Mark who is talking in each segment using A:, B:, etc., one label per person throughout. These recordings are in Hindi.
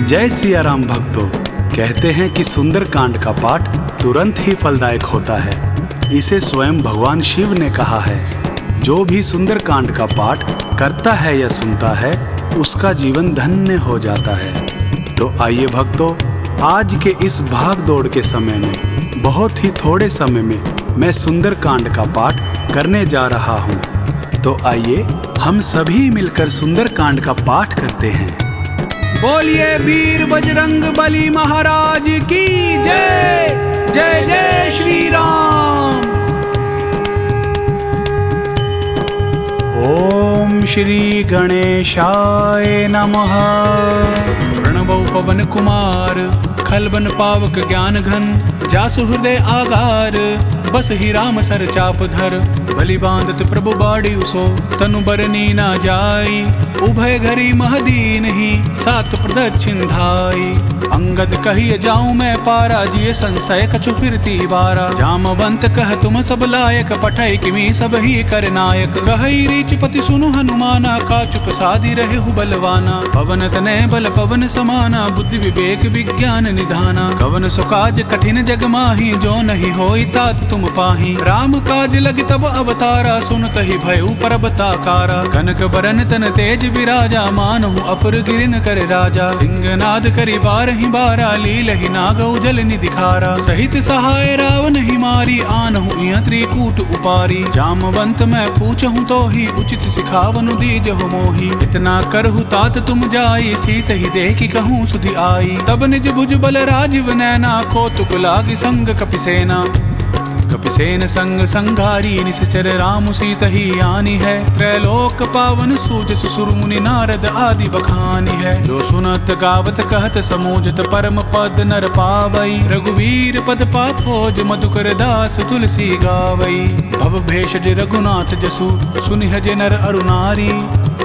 A: जय सिया राम भक्तों। कहते हैं कि सुंदर कांड का पाठ तुरंत ही फलदायक होता है। इसे स्वयं भगवान शिव ने कहा है। जो भी सुंदर कांड का पाठ करता है या सुनता है उसका जीवन धन्य हो जाता है। तो आइए भक्तों, आज के इस भाग दौड़ के समय में बहुत ही थोड़े समय में मैं सुंदर कांड का पाठ करने जा रहा हूँ। तो आइए हम सभी मिलकर सुंदर कांड का पाठ करते हैं। बोलिए वीर बजरंग बली महाराज की जय। जय जय श्री राम। ओम श्री गणेशाय नमः। प्रणवो पवन कुमार खलबन पावक ज्ञान घन जासु हृदय आगार बस ही राम सर चाप धर बलि बांधत प्रभु बाड़ी उसो तनु बरनी ना जाई उभय घरी महदीन ही सात प्रदक्षिण धाई अंगद कहिए जाऊं मैं पारा जिये संशय कछु फिरती बारा जामवंत कह तुम सब लायक पठई किमी सब ही कर नायक कहई रीच पति सुनु हनुमाना का चुप साधी रहे हु बलवाना पवन तनय बल पवन समाना बुद्धि विवेक विज्ञान निधाना कवन सुकाज कठिन जग माही जो नहीं होई तात तुम पाही राम काज लग तब अवतारा सुनत ही भयउ परबताकारा कनक बरन तन तेज विराजा मानहु अपर गिरिन कर राजा सिंहनाद करि बारहि बारा लील ही नागौ जल निधिखारा सहित सहाय रावण ही मारी आनहु इह त्रिकूट उपारी जामवंत मैं पूछहु तो ही उचित सिखावनु दीजहु मोही इतना करहु तात तुम जाई सीत ही देखी कहूँ सुधि आई तब निज भुज बल राजीव नैना कौतुक लागी संग कपिसेना कपिसेन संग संघारी निश्चर राम सीत ही आनी है त्रैलोक पावन सूज सुर मुनि नारद आदि बखानी है जो सुनत गावत कहत समूजत परम पद नर पावई रघुवीर पद पाथोज मधुकर दास तुलसी गावई भव भेषज रघुनाथ जसु सुनिहज नर अरुनारी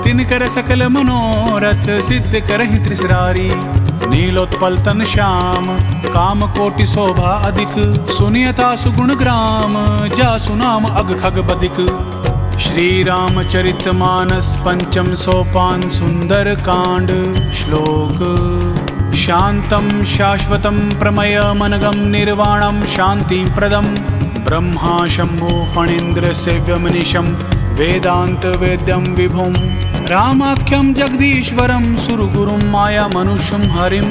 A: तिनकर सकल मनोरथ सिद्ध करहि त्रिसरारी नीलोत्पल तन श्याम काम कोटि शोभा अधिक सुनियता सुगुण ग्राम जासु नाम अग खग बदिक श्री रामचरित मानस पंचम सोपान सुंदर कांड श्लोक शांतम शाश्वतम प्रमय मनगम निर्वाणम शांति प्रदम ब्रह्मा शंभु फणीन्द्र सेव्यमनिशम वेदांत वेद्यम विभुम रामाख्यम जगदीश्वरम सुरगुरुम माया मनुष्यम हरिम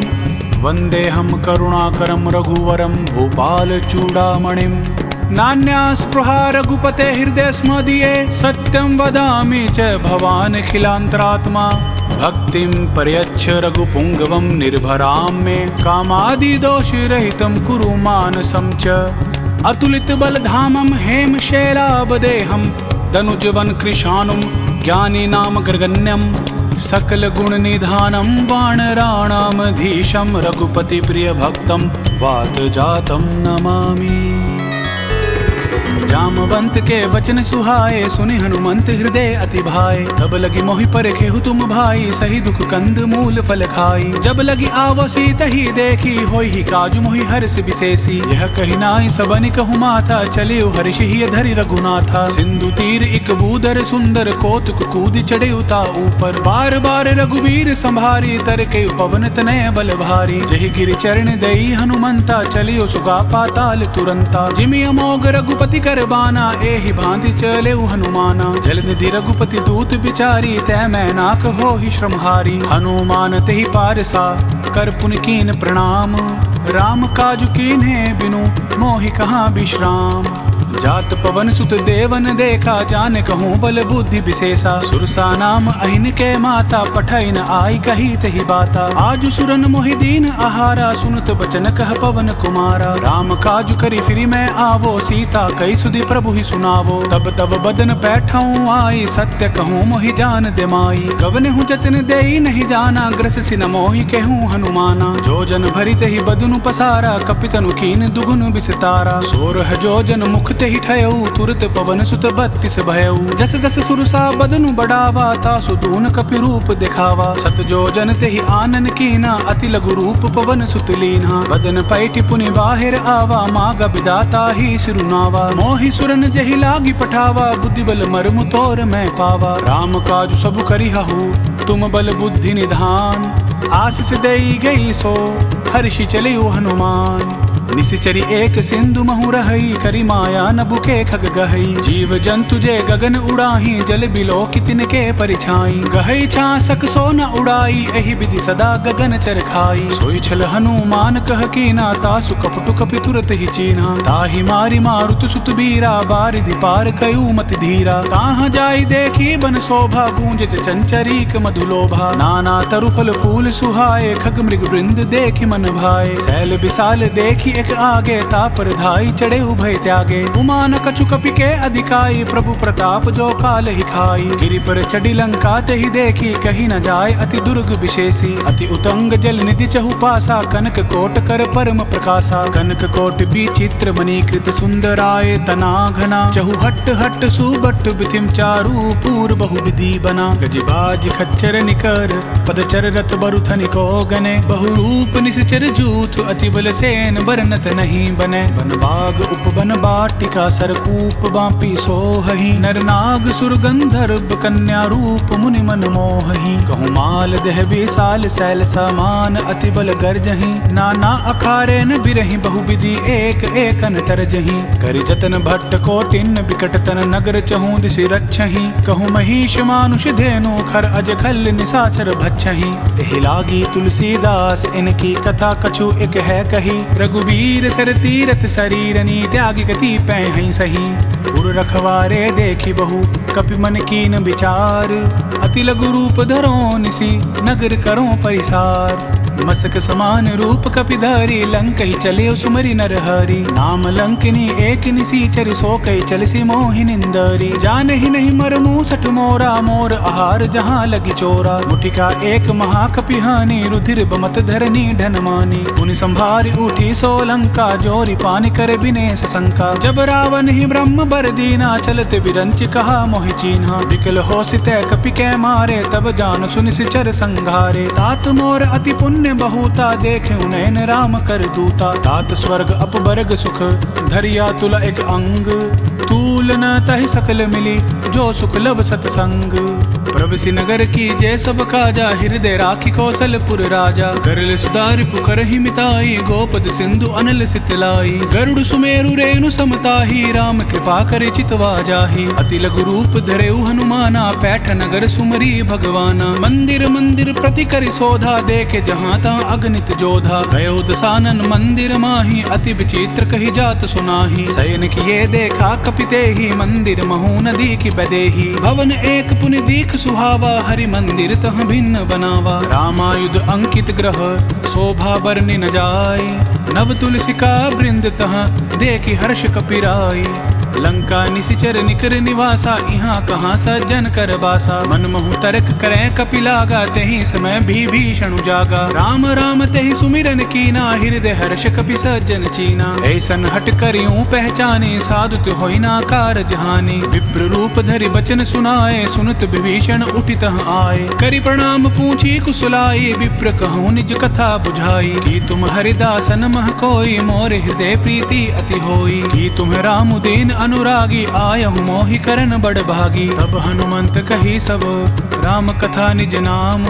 A: वंदेहम करुणाकरम रघुवरम भूपाल चूड़ामणिम नान्या स्पृहा रघुपते हृदय स्मदीये सत्यं वदामि च भवान् खिलांतरात्मा भक्तिं पर्यच्छ रघुपुंगवं निर्भरां मे कामादि दोष रहितं कुरु मानसं च अतुलित बलधामं हेम शैलाबदेहं दनुजवन कृशानुं ज्ञानी नाम ग्रगण्यम सकल गुण निधानम वानराणामधीशम रघुपति प्रिय भक्तम वात जातम नमामि। जामवंत के वचन सुहाए सुनि हनुमंत हृदय अति भाए तब लगी मोहि परखेहु तुम भाई सही दुख कंद मूल फल खाई जब लगी आवसी तही देखी होई ही काजु मोहि हर्ष विशेषी यह कही नाई सबनि कहु माथा चलियो हर्ष ही धरि रघुनाथा सिंधु तीर इक बूदर सुंदर कौतुक कूद चढ़े उता ऊपर बार बार रघुवीर संभारी तर के पवन तनय बल भारी जहि गिर चरण दई हनुमंता चलियो सुगा पाताल तुरंता जिमि अमोघ रघुपति कर बाना एहि भांति चले हनुमाना जलनिधि रघुपति दूत बिचारी तै मैं नाक हो ही श्रमहारी हनुमान तेहि पारसा कर पुन कीन प्रणाम राम काजु कीन्हे बिनु मोहि कहाँ विश्राम जात पवन सुत देवन देखा जाने कहूँ बल बुद्धि विशेषा सुरसा नाम अहिन के माता पठै न आई कही तही बाता आज सुरन मोहि दीन आहारा सुनत बचन कह पवन कुमारा राम काजु करी फिरी मैं आवो सीता कई सुधि प्रभु ही सुनावो तब तब बदन बैठाऊं आई सत्य कहूँ मोहि जान दे माई कवन हूँ जतन देई नहीं जाना ग्रस सिन मोहि कहूँ हनुमाना जो जन भरी तही बदनु पसारा कपितनु कीन दुगुन विस्तारा सोरह जो जन मुख ही ठयऊ तुरत पवन सुत 32 भयऊ जस जस सुरसा बदनु बढ़ावा तासु दून कपि रूप दिखावा सत जो जन तेहि आनन कीना अति लघु रूप पवन सुत लीना बदन पैठि पुनि बाहिर आवा माग विदाता ही सिरुनावा मोहि सुरन जहि लागी पठावा बुद्धि बल मर्म तोर मैं पावा राम काज सब करिहु तुम बल बुद्धि निधान आशीष देई गई सो हर्षि चले हनुमान। निसिचरी एक सिंधु महु रही करी माया न बुके खग गहई। जीव जंतु जे गगन उड़ाही जल बिलो कितन के परिछाई। गहई छा सक सो न उड़ाई एहि विधि सदा गगन चर खाई। सोई छल हनुमान कह कीना तासु कपटु कपि तुरत ही चीन्हा। ताहि मारी मारुत सुत बीरा बारिधि पार कयू मत धीरा। ताहाँ जाई देखी बन शोभा गूंज चंचरीक मधुलोभा। नाना तरु फल फूल सुहाए खग मृग वृंद देखी मन भाए। शैल विशाल देखी एक आगे तापर धाई चढ़े उभय त्यागे। उमान कछु कपि के अधिकाई प्रभु प्रताप जो काल ही खाई। गिरि पर चढ़ी लंका तहि देखी कहीं न जाय अति दुर्ग विशेषी। अति उतंग जल निधि चहु पासा कनक कोट कर परम प्रकाशा। कनक कोट विचित्र मणिकृत सुंदराय तना घना। चहु हट हट सुबट बिथिम चारु पूर बहु विधि बना। गजबाज खच्चर निकर पदचर रथ बरुथनि को गने। बहु रूप निश्चर जूथ अति बल सेन बरनत नहीं बने। बन बाग उपवन बाटिका सरकूप बापी सोहहि। नर नाग सुर गंधर्व कन्या रूप मुनि मन मोहहि। कहूँ माल देह विशाल शैल समान अति बल गर्जहि। नाना अखारे न बिरहि बहु विधि एक एकन तरजहि। करि जतन भट्ट कोटिन विकट तन नगर चहूँ दिशि रक्षहि। कहूँ महिष मानुष धेनु खर अज खल निशाचर भक्षहि। एहि लागी तुलसीदास इनकी कथा कछु एक है कही। रघुबीर सर तीरथ शरीरनी त्यागी गति पैं सही। उर रखवारे देखी बहु कपि मन कीन विचार। अति लघु रूप धरो निसी नगर करो परिसार। मसक समान रूप कपिधारी लंक ही चले सुमरी नर हरि। नाम लंकिनी एक निसीचर सो कई चलसी मोहि निंदरी। जान ही नहीं मर मूसठ मोरा मोर आहार जहाँ लगी चोरा। मुठिका एक महाकपिहानी रुधिर बमत धरनी ढनमानी। उनि संभारी उठी सो लंका जोरी पानी कर बिनेश शंका। जब रावण ही ब्रह्म बर दीना चलते बिरंच कहा मोहि चीन्हा। विकल हो सितै कपि कै मारे तब जान सुनि सिचर संघारे। तात मोर अति पुण्य बहुता देखे नयन राम कर दूता। तात स्वर्ग अपवर्ग सुख धरिया तुला एक अंग। तूल न तहि सकल मिली जो सुख लब सतसंग। प्रभसि नगर की जय सब काजा हृदय राखी कौशलपुर राजा। गरल सुधारि पुकर ही मिताई गोपद सिंधु अनल सितलाई। गरुड़ सुमेरु रेणु समताही राम कृपा कर चितवा जाही। अति लघु रूप धरेउ हनुमाना पैठ नगर सुमरी भगवाना। मंदिर मंदिर प्रति करि शोधा देखे जहाँ ता अगणित जोधा। गयो दसानन मंदिर माही अति विचित्र कही जात सुनाही। शयन किए देखा कपिते ही मंदिर महू नदी की बदेही। भवन एक पुनि दीख सुहावा हरि मंदिर तह भिन्न बनावा। रामायुध अंकित ग्रह शोभा बरनि न जाय। नव तुलसिका वृंद तह देखी हर्ष कपिराई। लंका निशिचर निकर निवासा यहाँ कहाँ सज्जन कर बासा। मन महु तर्क करें कपिलागा तेहि समय भी भीषण जागा। राम राम तेहि सुमिरन कीना हृदय हर्ष कपि सज्जन चीना। ऐसन हट करियूं पहचाने साधुत होई ना कार जहानी। विप्र रूप धरि बचन सुनाए सुनत विभीषण उठित आए। करि प्रणाम पूछी कुशलाई विप्र कहूँ निज कथा बुझाई। कि तुम हरिदासन मह कोई मोर हृदय प्रीति अति होई। कि तुम राम दीन अनुरागी आयहु मोहि करन बड़ भागी। तब हनुमंत कही सब राम कथा निज नाम।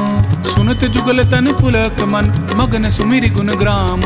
A: सुनत जुगल तन पुलक मन मगन सुमिरि गुण ग्राम।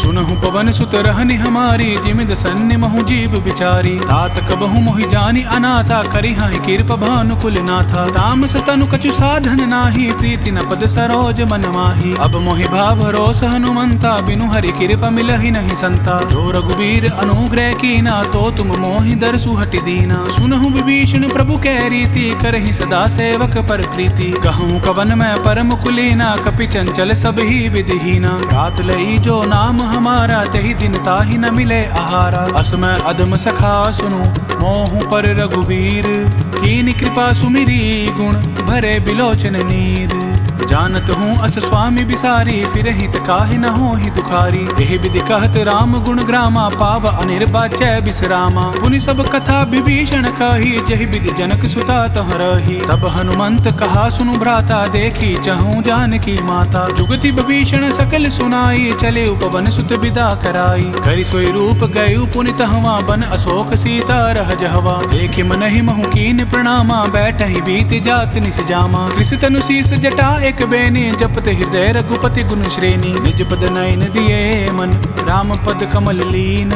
A: सुनहु पवन सुत रहनि हमारी जिमिद सन्नि महु जीव बिचारी। तात कबहु मोहि जानी अनाथा करि हाहि कृप भानुकुल नाथा। तामस तनु कछु साधन नाही प्रीति न पद सरोज मन माही। अब मोहि भाव रोस हनुमंता बिनु हरि कृप मिलहि नहीं संता। जो रघुवीर अनुग्रह कीना तो तुम मोहि दरसु हटि दीना। सुनहु विभीषण प्रभु कै रीति करहि सदा सेवक पर प्रीति। कहूँ कवन मैं परम कुलीना कपि चंचल सब ही विधिहीना। रात लई जो नाम हमारा तहि दिन ताहि न मिले आहारा। असमय अधम सखा सुनु मोहु पर रघुवीर। कीन कृपा सुमिरी गुण भरे बिलोचन नीर। जानत हूँ अस स्वामी बिसारी फिर हित काहि न हो ही दुखारी। एहि विधि कहत राम गुण ग्रामा पाव अनिर्वाच्य विश्रामा। पुनि सब कथा विभीषण कही जहि विधि जनक सुता तह रही। तब हनुमंत कहा सुनु भ्राता देखी चहूँ जानकी माता। जुगति विभीषण सकल सुनाई चले उपवन सुत विदा कराई। करि सोई रूप गयु पुनि तहवा बन अशोक सीता रह जहवा। देखि मनहि महु कीन प्रणामा बैठहि बीत जात निस जामा। कृष तनु शीस जटा एक एक बेनी जपत हृदय रघुपति गुण श्रेणी। निज पद नयन दिए मन राम पद कमल लीन।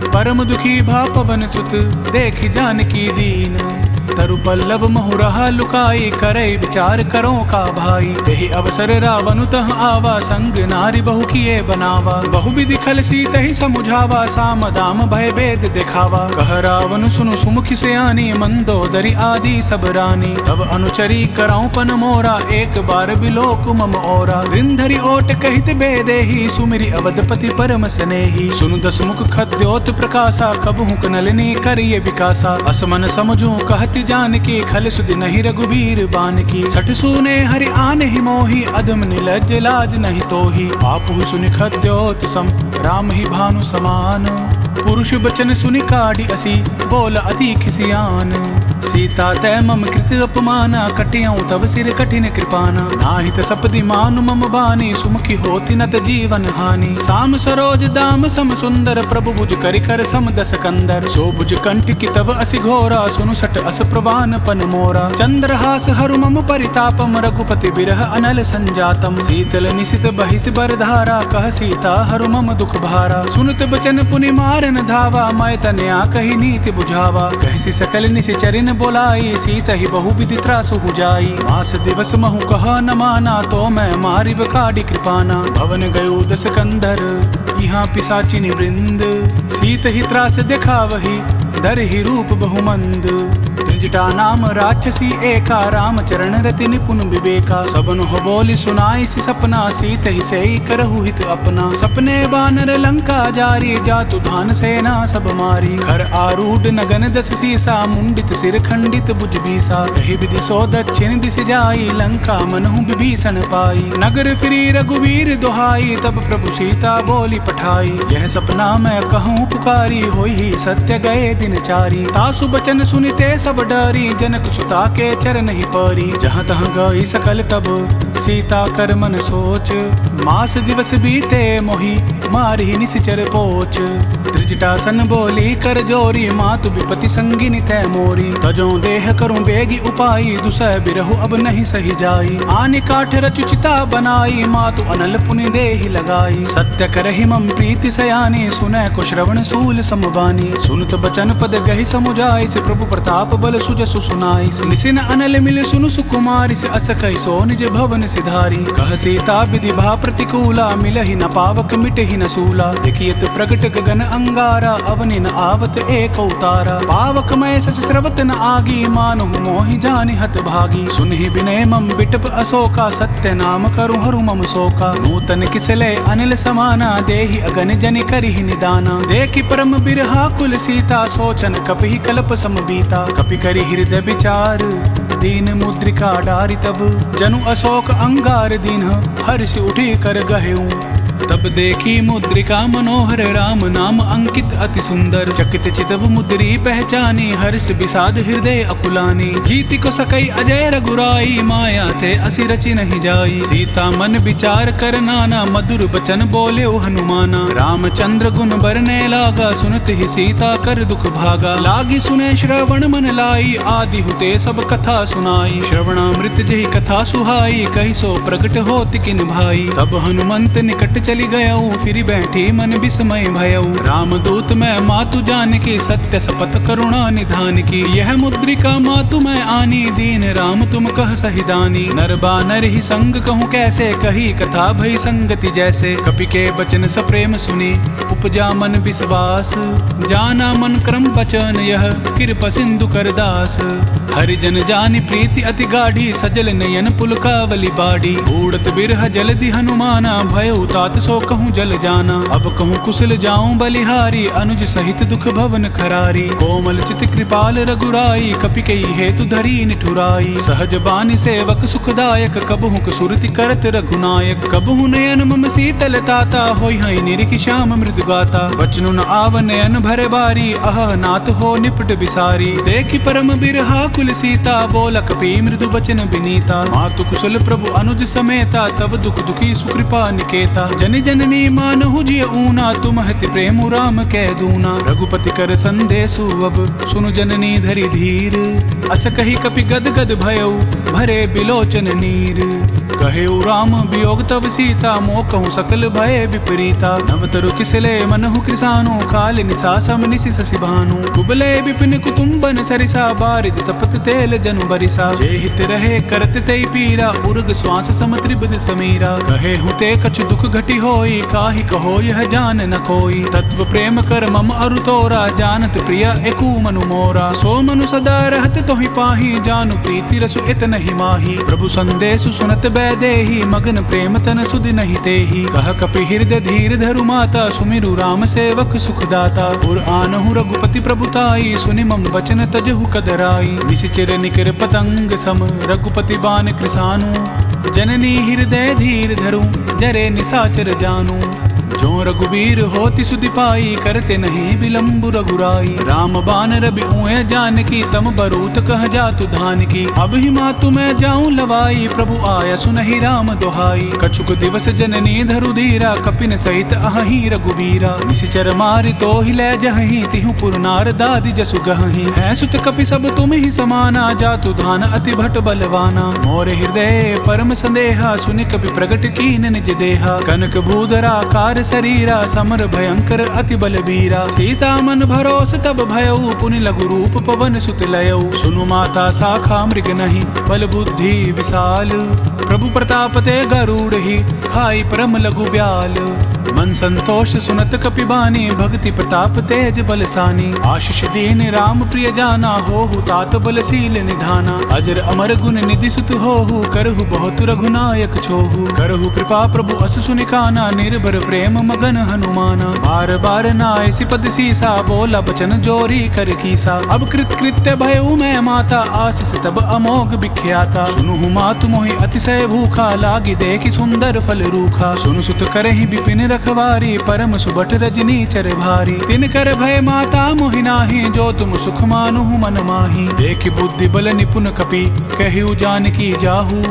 A: परम दुखी भा पवन सुत देखि जानकी दीन। तरु पल्लव महु रहा लुकाई करे विचार करो का भाई। यही अवसर रावण तह आवा संग नारी बहु किए बनावा। बहु विधि खल सीत ही समुझावा साम दाम भय भेद दिखावा। कह रावण सुनु सुमुखी सयानी मंदोदरी आदि सब रानी। तब अनुचरी कराऊं पन मोरा एक बार बिलोक मम ओरा। रिंधरी ओट कहित बेदे ही सुमिरी अवधपति परम स्नेही। सुनु दस मुख खद्योत प्रकाशा कबहु कनलनी करिए विकासा। असमन समझू कहती जानकी खल सुधि नहीं रघुबीर बान की। सठ सुने हरि आने ही मोही अधम निलज्ज लाज नहीं तोही। आपहु सुनि खद्योत सम राम ही भानु समान। पुरुष बचन सुनि काढ़ी असी बोल अति खिसियान। सीता तै मम कृत अपमाना कटियाऊं तब सिर कठिन कृपाना। नाहित सपदि मानु मम बानी सुमुखी होती नत जीवन हानि। साम सरोज दाम सम सुंदर प्रभु भुज करि कर सम दस कंदर। सो भुज कंठ की तब असि घोरा सुनु सट अस प्रवान पन मोरा। चंद्रहास हरु मम परितापम रघुपति बिरह अनल संजातम। शीतल निशित बहिस बरधारा कह सीता हरु मम दुख भारा। सुनत बचन पुनि मारन धावा मैं तनया कही नीति बुझावा। कहसी सकल निशिचरिन बोलाई सीता ही बहु विधि त्रासु जाई। मास दिवस महु कह न माना तो मैं मारी बकाडी कृपाना। भवन गयो दस कंधर यहाँ पिशाचिनी वृंद। सीत ही त्रास देखा वही धर ही रूप बहुमंद। त्रिजटा नाम राक्षसी एका रामचरण रति निपुण विवेका। सबन हो बोली सुनाई सी सपना सीत ही से करहु हित अपना। सपने बानर लंका जारी जातु धान सेना सब मारी। घर आरूढ़ नगन दस सीसा मुंडित सिर खंडित भुज बीसा। यही विधि सो दक्षिण दिश जाई लंका मनहु विभीषण पाई। नगर फिरी रघुवीर दुहाई तब प्रभु सीता बोली पठाई। यह सपना मैं कहूँ पुकारी होई सत्य गए दिन चारी। तासु बचन सुनिते सब डरी जनक सुता के चरण ही परी। जहाँ तहाँ गई सकल तब सीता कर मन सोच। मास दिवस बीते मोही मारी निश्चर पोच। त्रिजटासन बोली कर जोरी मातु विपति संगिनी तै मोरी। तजो देह करूं बेगी उपाई दुसह बिरहु अब नहीं सही जाई। आनि काठ रचुचिता बनाई मातु अनल पुनि देहि लगाई। सत्य करहि मम प्रीति सयानी सुनै को श्रवण सूल समबानी। सुनत बचन पद गहि समुझाई से प्रभु प्रताप बल सुजसु सुनाई। निसिन अनल मिल सुनु सुकुमारी से अस कहि सो निज भवन सिधारी। कह सीता विधि भा प्रतिकूला मिलहि न पावक मिटहि न सूला। देखियत प्रगट गगन अंगारा अवनि न आवत एक उतारा। पावक मय सस स्रवत न आगी मानहु मोहि जानि हत भागी। सुनहि बिनय मम बिटप अशोका सत्य नाम करु हरु मम शोका। नूतन किसले अनिल समाना देहि अगन जनि करिहि निदाना। देखि परम बिरहा कुल सीता सोचन कपिहि कल्प सम बीता। कपि करि हृदय विचार दीन मुद्रिका डारी तब। जनु अशोक अंगार दीन हर्ष उठी कर गहेऊ। तब देखी मुद्रिका मनोहर राम नाम अंकित अति सुंदर। चकित चितव मुद्री पहचानी हर्ष विषाद हृदय अकुलानी। जीति को सकई अजय रघुराई माया थे असि रचि नहीं जाई। सीता मन विचार कर नाना मधुर बचन बोले हनुमाना। रामचंद्र गुण बरने लागा सुनत ही सीता कर दुख भागा। लागी सुने श्रवण मन लाई आदि हुते सब कथा सुनाई। श्रवणामृत जही कथा सुहाई कही सो प्रगट होति किन भाई। तब हनुमंत निकट चली गयऊ फिर बैठी मन विस्मय भयऊ। रामदूत मैं मातु जान की सत्य सपथ करुणा निधान की। यह मुद्रिका मातु मैं आनी दीन राम तुम कह सहिदानी। नर बानर ही संग कहूँ कैसे कही कथा भई संगति जैसे। कपि के बचन सप्रेम सुनी उपजा मन विश्वास। जाना मन क्रम बचन यह कृपा सिंधु कर दास। हरिजन जानी प्रीति अति गाढ़ी सजल नयन पुलकावली बाड़ी। उड़त बिरह जलधि हनुमाना भयउ तात सो कहूँ जल जाना। अब कहूँ कुशल जाऊं बलिहारी अनुज सहित दुख भवन खरारी। कोमल चित कृपाल रघुराई कपि कई हेतु धरी निठुराई। सहज बानी सेवक सुखदायक कबहु सुरति करत रघुनायक। कबहु नयन मम शीतल ताता होई हई निरिख श्याम मृदु गाता। बचनु न आव नयन भर बारी अह नाथ हो निपट विसारी। देखि परम बिरहा कुल सीता बोल कपि मृदु बचन विनीता। मातु कुशल प्रभु अनुज समेता तब दुख दुखी सुकृपा निकेता। जन जननी मानहु जिय ऊना, तुम हति प्रेम राम कै दूना। रघुपति कर संदेशु अब सुनु जननी धरि धीर, अस कही कपि गद गद भयउ भरे बिलोचन नीर। कहे राम वियोग तब सीता, मोह कहूँ सकल भय विपरीता। नव तरु किसले मनहु कृसानु, काल निसा सम निसि शशि भानु। कुबले विपिन कुटुम्बन सरिसा, बारिद तपत तेल जनु बरिसा। जे हित रहे करत तई पीरा, उर्ग श्वास सम त्रिबद समीरा। कहे हुते कछु दुख घटी होई, काहि कहो यह जान न कोई। तत्व प्रेम कर मम अरु तोरा, जानत प्रिय एकु मनु मोरा। सो मनु सदा रहत तोहि पाही, जानु प्रीति रसु इत नहीं माही। प्रभु संदेशु सुनत देही, मगन प्रेम तन सुध नहीं तेही। कह कपि हृदय धीर धरु माता, सुमिरु राम सेवक सुखदाता। उर आनहु रघुपति प्रभुताई, सुनि मम वचन तजहु कदराई। निशिचर निकर पतंग सम, रघुपति बान कृसानु। जननी हृदय धीर धरु, जरे निसाचर जानु। जो रघुवीर होति सुधि पाई, करते नहीं विलम्ब रघुराई। राम बान रबि उए जानकी, तम बरूत कह जातु धान की। अब ही मातु मैं जाऊं लवाई, प्रभु आया सुनहि राम दोहाई। कछुक दिवस जननी धरु धीरा, कपिन सहित अहि रघुवीरा। निशिचर मारि तो ही लै जहि, तिहु पुर नार दादि जसु गहि। है सुत कपि सब तुम ही समाना, जातु धान अति भट बलवाना। मोर हृदय परम संदेहा, सुनि कपि प्रगट कीन निज देहा। कनक भूधरा कार शरीरा, समर भयंकर अति बलबीरा। सीता मन भरोस तब भयउ, पुनि लघु रूप पवन सुत लयउ। सुनु माता शाखा मृग नहीं, बल बुद्धि विशाल। प्रभु प्रताप ते गरुड़ ही, खाई परम लघु ब्याल। मन संतोष सुनत कपि बानी, भक्ति प्रताप तेज बलसानी। आशीष दीन राम प्रिय जाना, होहु तात बलशील निधाना। अजर अमर गुण निधि सुत होहु, करहु बहुत रघुनायक छोहु। करहु कृपा प्रभु अस सुनि काना, निर्भर प्रेम मगन हनुमाना। बार बार नाय सिपद सीसा, बोला बचन जोरी कर कीसा। अब कृत कृत्य भयउ मैं माता, आशीष तब अमोघ विख्याता। सुनुहु मातु मोहि अतिशय भूखा, लागी देखि सुंदर फल रूखा। सुनु सुत करहि विपिन रखवारी, परम सुबट रजनी चर भारी। तिन कर भय माता मोहि नाहि, जो तुम सुख मानुहु मन माही। देखि बुद्धि बल निपुण कपि, कहिउ जानकी जाहु।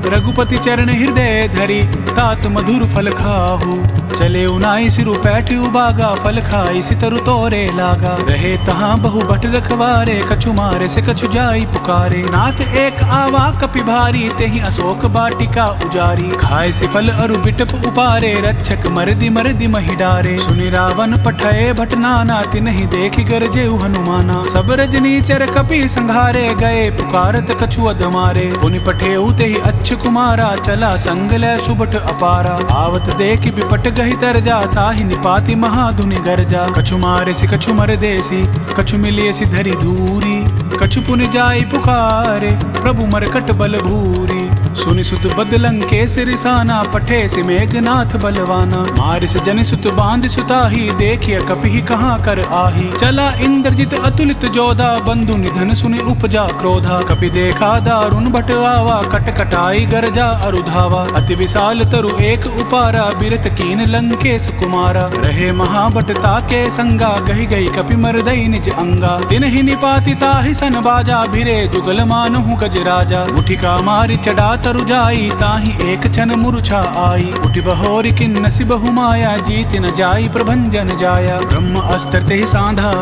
A: रघुपति चरण हृदय धरि, तात मधुर फल खाहु। चले उनाई सिरु पैठ उबागा, फल खाई सितरु तोरे लागा। रहे तहाँ बहु बट रखवारे, कछु मारे से कछु जाई पुकारे। नाथ एक आवा कपि भारी, तेहि अशोक बाटिका उजारी। खाए से फल अरु बिटप उपारे, रक्षक मरदि मरदि महि डारे। सुनि रावण पठये भट नाना, तिनहि देखि गरजेउ हनुमाना। सब रजनी चर कपि संघारे, गए पुकारत कछु अधमारे। पुनि पठेउ तेहि अच्छ कुमारा, चला संग लै सुबट अपारा। आवत देखि विपट गहि तर जा, ताहि निपाति महाधुनि गरजा। कछु मारे से कछु मर देसी, कछु मिलिए सी धरि धूरी। कछु पुनि जाई पुकारे, प्रभु मरकट बल भूरी। सुनि सुत बदलंग के सिरिसाना, पठे से मेघनाथ बलवाना। मारि से जनि सुत बांध सुताही, देखिए कपि कहाँ कर आही। चला इंद्रजित अतुलित जोधा, बंधु निधन सुनि उपजा क्रोधा। कपि देखा दारुण भट आवा, कट कटाई गरजा अरुधावा। अति विशाल तरु एक उपारा, बिरत कीन लंकेश कुमारा। रहे महाबट ताके संगा, गही गई कपि मरदई निज अंगा। तिनहि निपाति ताहि सन बाजा, भिरे जुगल मानहु गज राजा। मुठिका मारि चढ़ा तरु जाई, ताहि एक क्षण मूर्छा आई। उठि बहोरि किन्नसि बहु माया, जीत न जाई प्रभंजन जाया। ब्रह्म अस्त्र तेहि साधा,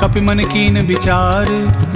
A: कपि मन कीन विचार।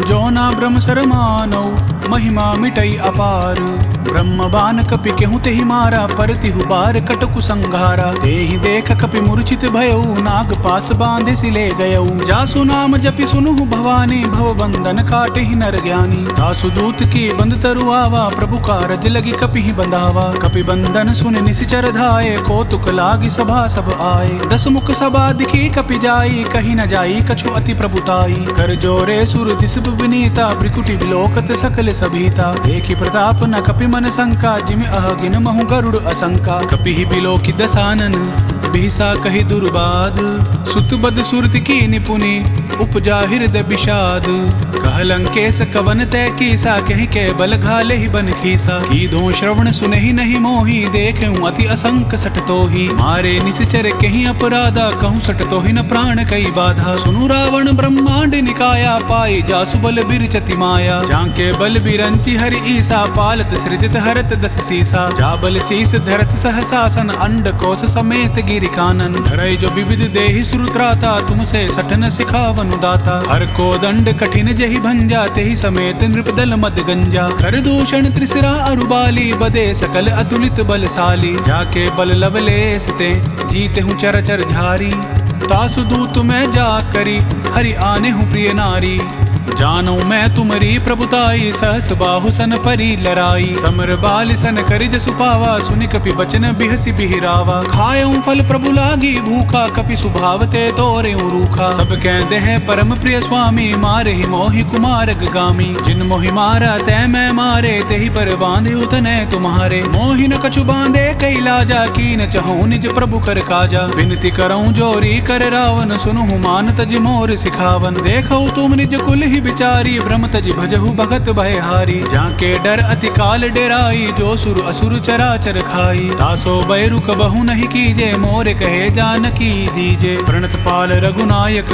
A: जो ना ब्रह्म सर मानौ, महिमा मिटई अपार। ब्रह्म बान कपि केहू तेहि मारा, परतिहु बार कटकु संघारा। तेहि देख कपि मूर्छित भयउ, नाग पास बांधे सिले गयउ। जासु नाम जपि सुनुहु भवानी, भव बंधन काटेहि नर ज्ञानी। दासु दूत की बंद तरु आवा, प्रभु कारज लगी कपि बंधावा। कपि बंधन सुनि निशिचर धाये, कौतुक लागी सभा सब आए। दस मुख सभा दिखी कपि जाई, कहीं न जाई कछु अति प्रभुताई। कर जोरे सुर दिस विनीता, भ्रिकुटि विलोकत सकल सभीता। देखि प्रताप न कपि मन शंका, जिमि अहगिन महु गरुड़ असंका। कपि बिलोकि दसानन, बिहसा कही दुर्बाद, सुत बद सुरत की निपुनि, उपजा हृदय विषाद। कह लंकेश कवन तय कीसा, कहीं के बल घाले ही बन खीसा। की दो श्रवण सुने ही नहीं मोही, देखे अति असंक सट तो ही। मारे निश्चर कहीं अपराधा, कहूँ सट तो ही न प्राण कई बाधा। सुनु रावण ब्रह्मांड निकाया, पाई जासु बल बिरचति माया। जाके बल बिरंचि हरि ईसा, पालत सृजित हरत दस सीसा। जा बल शीस धरत सहसासन, अंड कोश समेत गिरि कानन। धरई जो विविध देहि सुरत्राता, तुमसे सठन सिखावनु दाता। हर को दंड कठिन जहि भंजा, तेहि समेत नृपदल मद गंजा। कर दूषण त्रिसरा अरुबाली, बदे सकल अतुलित बलशाली। जाके बल लवलेस ते, जीते हूँ चरचर झारी। तासु दूत मैं जा करी, हरि आने हूँ प्रिय नारी। जानो मैं तुमरी प्रभुताई, सहस बाहु सन परी लराई। समर बाल सन करिज सुपावा, सुनि कपि बचन बिहसी बिहिरावा। खायऊं फल प्रभु लागी भूखा, कपि सुभावते तोरे रूखा। सब कहते हैं परम प्रिय स्वामी, मारे ही मोहि कुमार गामी। जिन मोहि मारा तै मैं मारे, तेहि पर बांधे उतने तुम्हारे। मोहि न कछु बांधे कई लाजा, की न चहूँ निज प्रभु कर काजा। विनती करऊं जोरी कर रावण, सुनहु मान तज मोर सिखावन। देखो तुम निज कुल ही बिचारी, भ्रम तज भजहु भगत भयहारी। जाके डर अति काल डेराई, जो सुर असुर चराचर खाई। तासो बैरु कबहु नहीं कीजे, मोरे कहे जानकी दीजे। प्रणत पाल रघुनायक,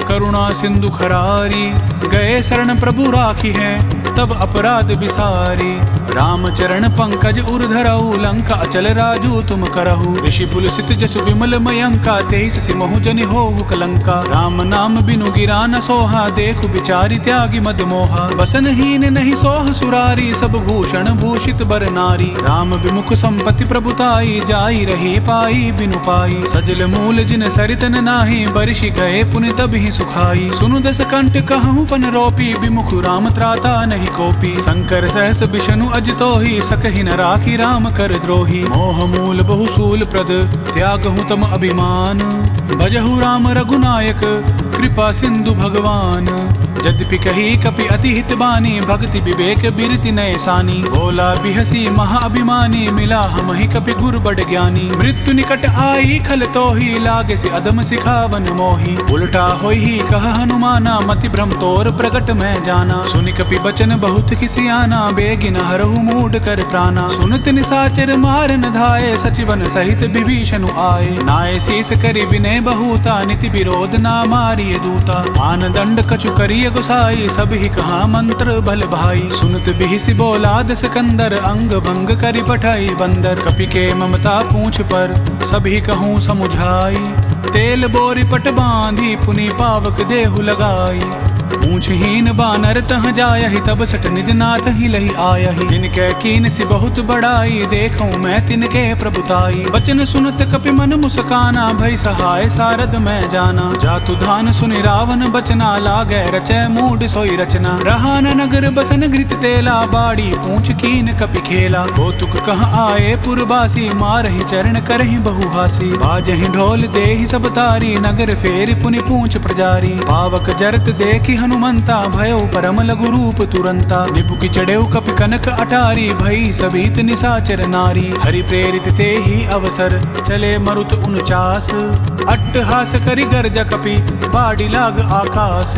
A: करुणा सिंधु खरारी। गए शरण प्रभु राखी है, तब अपराध बिसारी। राम चरण पंकज उर धरऊ, लंका अचल राजू तुम करहु। ऋषि पुलसित जसु विमल मयंका, तेईस सिमहु जनि होहु कलंका। राम नाम बिनु गिरा न सोहा, देखु बिचारी त्यागी मद मोहा। बसन हीन नहीं सोह सुरारी, सब भूषण भूषित बर नारी। राम विमुख संपत्ति प्रभुताई, जाई रही पाई बिनु पाई। सजल मूल जिन सरितन नाही, बरिषि गए पुनि तबहि सुखाई। सुनु दस कंठ कहूँ पन रोपी, विमुख राम त्राता नहीं कोपी। शंकर सहस विष्णु अज तोहि, सकहि न राखी राम कर द्रोही। मोह मूल बहुसूल प्रद, त्यागहु तम अभिमान। भजहु राम रघुनायक, कृपा सिंधु भगवान। यद्यपि कही कपि अति हित बानी, भक्ति विवेक बिरति नय सानी। बोला बिहसी महाअभिमानी, मिला हमहि कपि गुर बड़ ज्ञानी। मृत्यु निकट आई खल तोहि, लागे से अदम सिखावन मोही। उल्टा होई ही कह हनुमाना, मति भ्रम तोर प्रगट मैं जाना। सुनि कपि बचन बहुत किसियाना, बेगिन हरहु मूढ़ कर प्राणा। सुनत निसाचर मारन धाये, सचिवन सहित विभीषण आए। नाय शीस करि विनय बहुता, नीति विरोध ना मारिय दूता। आन दंड कछु करिय गुसाई, सब ही कहा मंत्र भल भाई। सुनत बिहिसी बोला दस कंदर, अंग भंग करि पठाई बंदर। कपि के ममता पूछ पर, सभी कहूँ समुझाई। तेल बोरी पट बांधी, पुनि पावक देहु लगाई। पूछहीन बानर तह जायहि, तब सट निज नाथ ही लही आयहि। जिनके कीन सी बहुत बड़ाई, देखूं मैं तिनके प्रभुताई। बचन सुनत कपि मन मुस्काना, भई सहाय सारद मैं जाना। जातु धान सुनि रावण बचना, लागे रचय मूढ़ सोई रचना। रहा न नगर बसन घृत तेला, बाड़ी पूछ कीन कपि खेला। कौतुक कह आए पुरबासी, मारहि चरण करहि बहुहासी। बाजहि ढोल देहि सब तारी, नगर फेरि पुनि पूछ प्रजारी। पावक जरत देखि हनुमंता, भयो परम लघु रूप तुरंता। निपुकी चढ़ेउ कपि कनक अटारी, भई सबीत निसाचर नारी। हरि प्रेरित ते ही अवसर, चले मरुत 49। अट्टहास करि गर्ज कपि, बाड़ी लाग आकाश।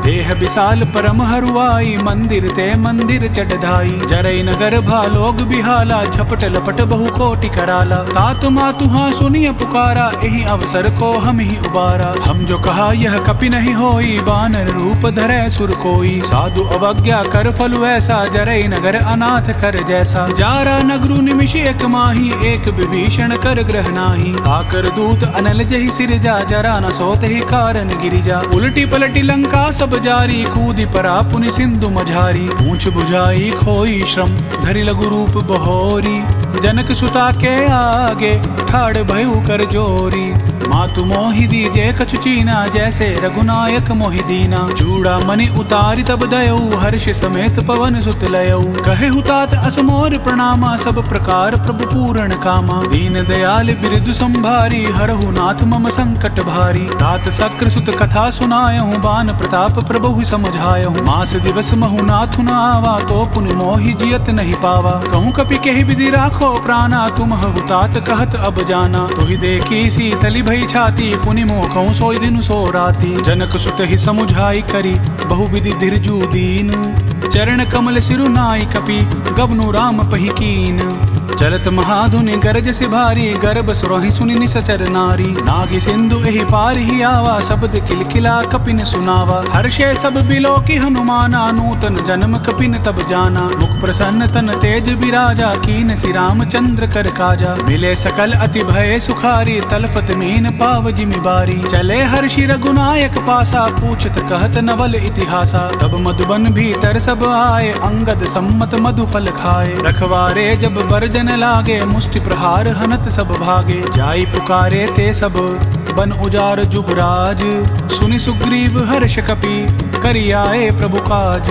A: देह विशाल परम हरुआई, मंदिर ते मंदिर चढ़ाई। जरई नगर भालोग बिहाला, झपट लपट बहु कोटि कराला। तात मातु हाँ सुनिय पुकारा, एहि अवसर को हम ही उबारा। हम जो कहा यह कपि नहीं होई, बानर रूप धरे सुर कोई। साधु अवज्ञा कर फलु ऐसा, जरई नगर अनाथ कर जैसा। जारा नगरु निमिष एक माही, एक विभीषण कर ग्रह नाही। आकर दूत अनल जहि सिरजा, जरा न सोत ही कारण गिरिजा। उलटी पलटी लंका सब जारी, कूदी परा पुनि सिंधु मझारी। पूछ बुझाई खोई श्रम, धरि लघु रूप बहोरी। जनक सुता के आगे, ठाड़ भयु कर जोरी। मातु मोहि दीजे कछु चीना, जैसे रघुनायक मोहि दीना। चूड़ा मणि उतारी तब दयऊ, हर्ष समेत पवन सुत लयऊ। कहे हुतात असमोर प्रणामा, सब प्रकार प्रभु पूर्ण कामा। दीन दयाल बिरदु संभारी, हरहु नाथ मम संकट भारी। तात सक्र सुत कथा सुनायहु, बान प्रताप प्रभु समझायहु। मास दिवस महु नाथु न आवा, तो पुनि मोहि जियत नहीं पावा। कहूँ कपि केहि विधि राखो प्राणा, तुम हुतात कहत अब जाना। तुहि देखी शीतली भई छाती, पुनि मोखऊँ सोई दिनु सो राती। जनक सुत ही समुझाई करी, बहु विधि धीरजु दीन। चरण कमल सिरु नाई कपि, गबनु राम पहि कीन। चलत महाधुनि गरज से भारी, गर्भ सुरहि सुनि निसचर नारी। नागी सिंधु एहि पार ही आवा, शब्द किलकिला कपिन सुनावा। हर्षे सब बिलो की हनुमाना, नूतन जन्म कपिन तब जाना। मुख प्रसन्न तन तेज बिराजा, कीन सि रामचंद्र कर काजा। मिले सकल अति भय सुखारी, तलफत मीन पाव जिमि बारी। चले हर्षि रघुनायक पासा, पूछत कहत नवल इतिहासा। तब मधुबन भीतर सब आए, अंगद सम्मत मधु फल खाए। रखवारे जब बरजन लागे, मुष्टि प्रहार हनत सब भागे। जाई पुकारे ते सब, बन उजार जुबराज। सुनि सुग्रीव हर्ष कपि, करि आए प्रभु काज।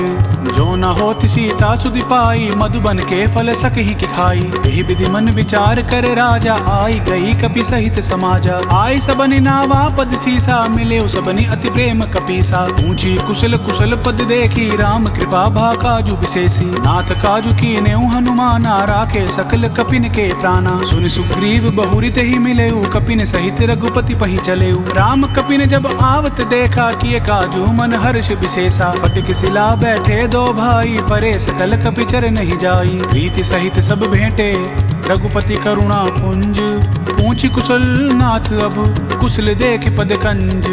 A: जो न होत सीता सुधि पाई, मधुबन के फल सकहि कि खाई। यही विधि मन विचार कर राजा, आई गई कपि सहित समाजा। आई सबनि नावा पद सीसा, मिले सबनि अति प्रेम कपीसा। ऊंची कुशल कुशल पद देखी, राम कृपा भा काजु विशेषी। नाथ काजु कीने हनुमाना, राखे सकल कपिन के प्राणा। सुनि सुग्रीव बहुरित ही मिलेऊ, कपिन सहित रघुपति पहि चलेऊ। राम कपिन जब आवत देखा, किए काजू मन हर्ष विशेषा। फटिक शिला बैठे दो भाई, परे सकल कपिचर नहीं जाई। प्रीति सहित सब भेंटे, रघुपति करुणा पुंज। पूछी कुशल नाथ अब, कुशल देख पद कंज।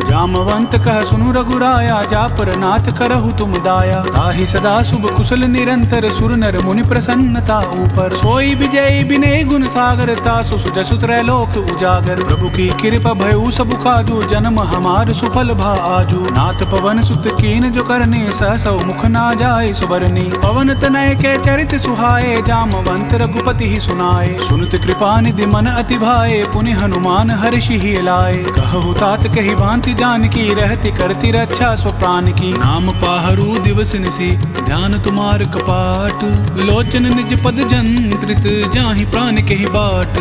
A: जामवंत कह सुनु रघुराया, जा पर नाथ करहु तुम दाया। ताहि सदा शुभ कुशल निरंतर, सुर नर मुनि प्रसन्नता ऊपर। सोई विजय विनय गुण सागर, तासु सुजसु त्रैलोक उजागर। प्रभु की कृपा भयउ सब काजू, जन्म हमार सुफल भा आजू। नाथ पवन सुत कीन जो करने, सहसौ मुख ना जाय सुबरनी। पवन तनय के चरित सुहाए, जामवंत रघुपति ही सुनाए। सुनत कृपा निधि मन अति भाए, पुनि हनुमान हर्षि ही लाए। कहु तात कही भांति जानकी, रहती करती रक्षा स्व प्राण की। नाम पाहरु दिवस निसी, ध्यान तुम्हार कपाट। लोचन निज पद जंत्रित, जाहि प्राण केहि बाट।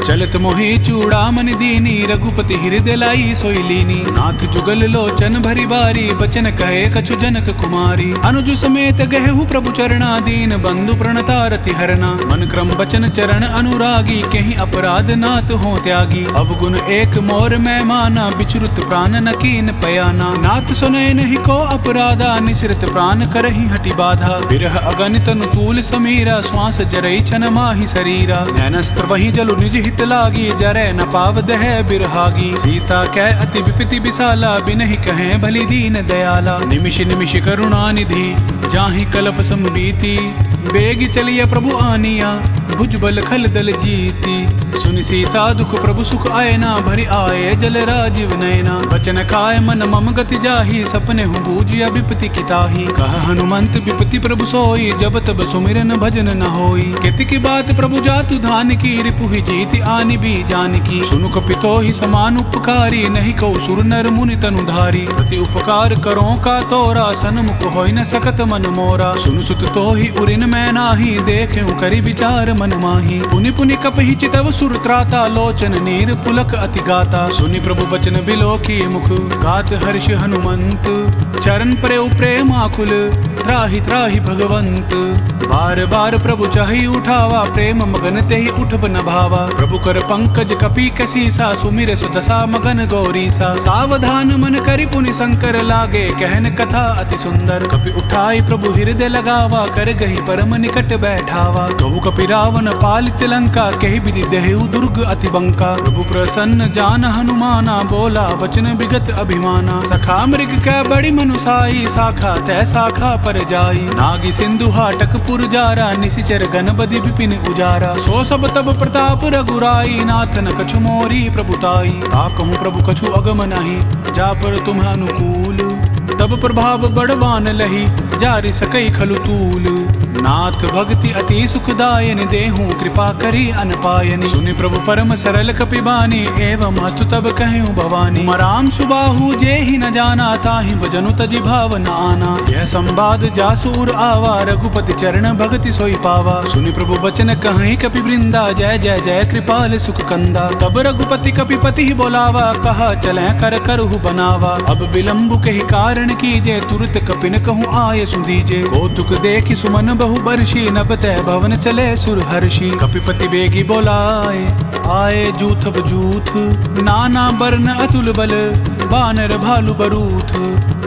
A: चलत मोहि चूड़ामन दीनी, रघुपति हृदय लाई सोई लीनी। नाथ जुगल लोचन भरी बारी, बचन कहे कछु जनक कुमारी। अनुज समेत गहु प्रभु चरणा, दीन बंधु प्रणतारति हरना। मन क्रम बचन चरण अनुरागी, कहीं अपराध नाथ हो त्यागी। अवगुण एक मोर मैं माना, बिचरुत प्राण न कीन पयाना। नाथ सुनय नहीं को अपराधा, निसृत प्राण करहि हटि बाधा। बिरह अगणित अनुकूल समीरा, श्वास जरई छन माहि शरीरा। नैनस्त्र वही जलु निज हित लागी, जरै न पाव दह बिरहागी। सीता कै अति विपति विशाला, बिनहि कहें भली दीन दयाला। निमिष निमिष करुणा निधि, जाहि कल्प संबीति। बेग चलिया प्रभु आनिया, भुजबल खल दल जीती। सुनि सीता दुख प्रभु सुख आयना, भरि आए जल राजीव नयना। बचन काय मन मम गति जाही, सपने हूँ बूझिया विपति किताही। कह हनुमंत विपति प्रभु सोई, जब तब सुमिरन भजन न होई। केति की बात प्रभु जातु धान की, रिपुहि जीति आनि भी जान की। सुनु कपितो ही समान उपकारी, नहीं कौ सुर नर मुनि तनुधारी। प्रति उपकार करो का तोरा, सन्मुख होई न सकत मन मोरा। सुनु सुत तो ही उरिन मैं नाही, देखूं करि विचार मन माही। पुनि पुनि कपहि चितव सुर त्राता, लोचन नीर पुलक अति गाता। सुनि प्रभु बचन बिलो की मुख, गात हर्ष हनुमंत। चरण प्रेम प्रेमाकुल, त्राहि त्राहि भगवंत। बार बार प्रभु चाहि उठावा, प्रेम मगन तेहि उठब न भावा। प्रभु कर पंकज कपि कसीसा, सुमिर सुदशा मगन गौरीसा। सावधान मन करि पुनि शंकर, लागे कहन कथा अति सुंदर। कपि उठाई प्रभु हृदय लगावा, कर गही परम निकट बैठावा। कहु कपि रावण पालित लंका, कहि विधि देहु दुर्ग अति बंका। प्रभु प्रसन्न जान हनुमाना, बोला वचन विगत अभिमाना। सखा मृग कै बड़ी मनुसाई, शाखा तै शाखा पर जाई। नागी सिंधु हाटक पुर जारा, निशिचर गण बदि विपिन उजारा। सो सब तब प्रताप रघुराई, नाथ न कछु मोरी प्रभुताई। ताकहु प्रभु कछु अगम नहीं, जा पर तुम अनुकूल। तब प्रभाव बड़वान लही, जारि सकई खलु तूल। नाथ भक्ति अति सुखदायनि, देहूं कृपा करी अनपायनि। सुनि प्रभु परम सरल कपिबानी, एवं अतु तब कहूं भवानी। मराम सुबाहु जेहि न जाना, ताहि भजनु तजि भाव न आना। यह संवाद जासूर आवा, रघुपति चरण भगति सोई पावा। सुनि प्रभु बचन कहीं कपि वृंदा, जय जय जय कृपाल सुख कंदा। तब रघुपति कपिपति ही बोलावा, कहा चलें कर करहु बनावा। अब विलंबु कही कारण कीजे, तुरत कपिन कहूँ आये सुदीजे। कौतुक देखि सुमन बहु बरसी, नभ तय भवन चले सुर हर्षि। कपिपति बेगी बोलाए, आए जूथब जूथ। नाना बरन अतुल बल, बानर भालु बरूथ।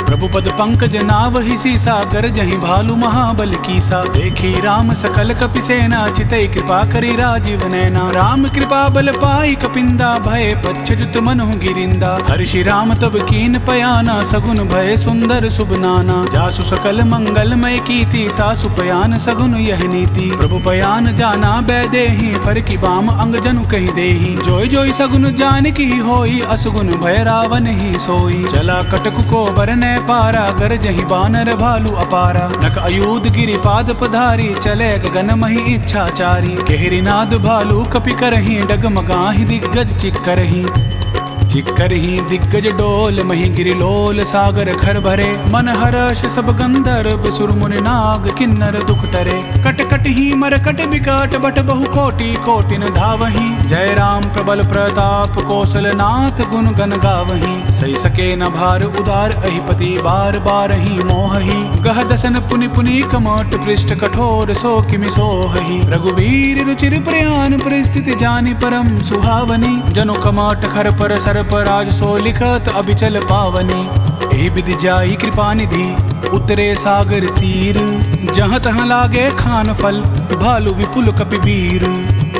A: प्रभु पद पंकज नावहि सीसा, गरजहि भालु महाबल कीसा। देखी राम सकल कपि सेना, चितई कृपा करी राजीव नैना। राम कृपा बल पाई कपिंदा, भय पच्छजुत मनहु गिरिंदा। हर्षि राम तब कीन पयाना, सगुन भय सुंदर शुभ नाना। जासु सकल मंगलमय कीति, तासु पयान सगुन यह नीति। प्रभु पयान जाना बैदेहि, फर की बाम अंग जनु कहि देहि। जोई जोई सगुन जानकी होई, असगुन भय रावण ही सोई। चला कटक को बरने पारा, गरजहि बानर भालु अपारा। नक अयूध गिरि पाद पधारी, चले गगन मही इच्छाचारी। केहरि नाद भालु कपि करहि, डगमगाहि दिग्गज चिक्करहि। चिक्करहि दिग्गज डोल, मही गिरि लोल सागर खर भरे। मन हर्ष सब गंधर्व, सुर मुनि नाग किन्नर दुख टरे। कट कट ही मरकट विकट, बट बहु कोटि कोटिन धावहि। जय राम प्रबल प्रताप, कौशल नाथ गुण गण गावहि। सही सके न भार उदार, अहिपति बार बार ही मोहहि। गह दसन पुनि पुनि कमट, पृष्ठ कठोर सो किमि सोहहि। रघुवीर रुचिर प्रयान, परिस्थिति जानि परम सुहावनी। जनु कमट खर पर सर पर, आज सो लिखत अबिचल पावनी। एहि विधि जाई कृपा निधि, उतरे सागर तीर। जहाँ तहाँ लागे खान फल, भालु विपुल कपि वीर।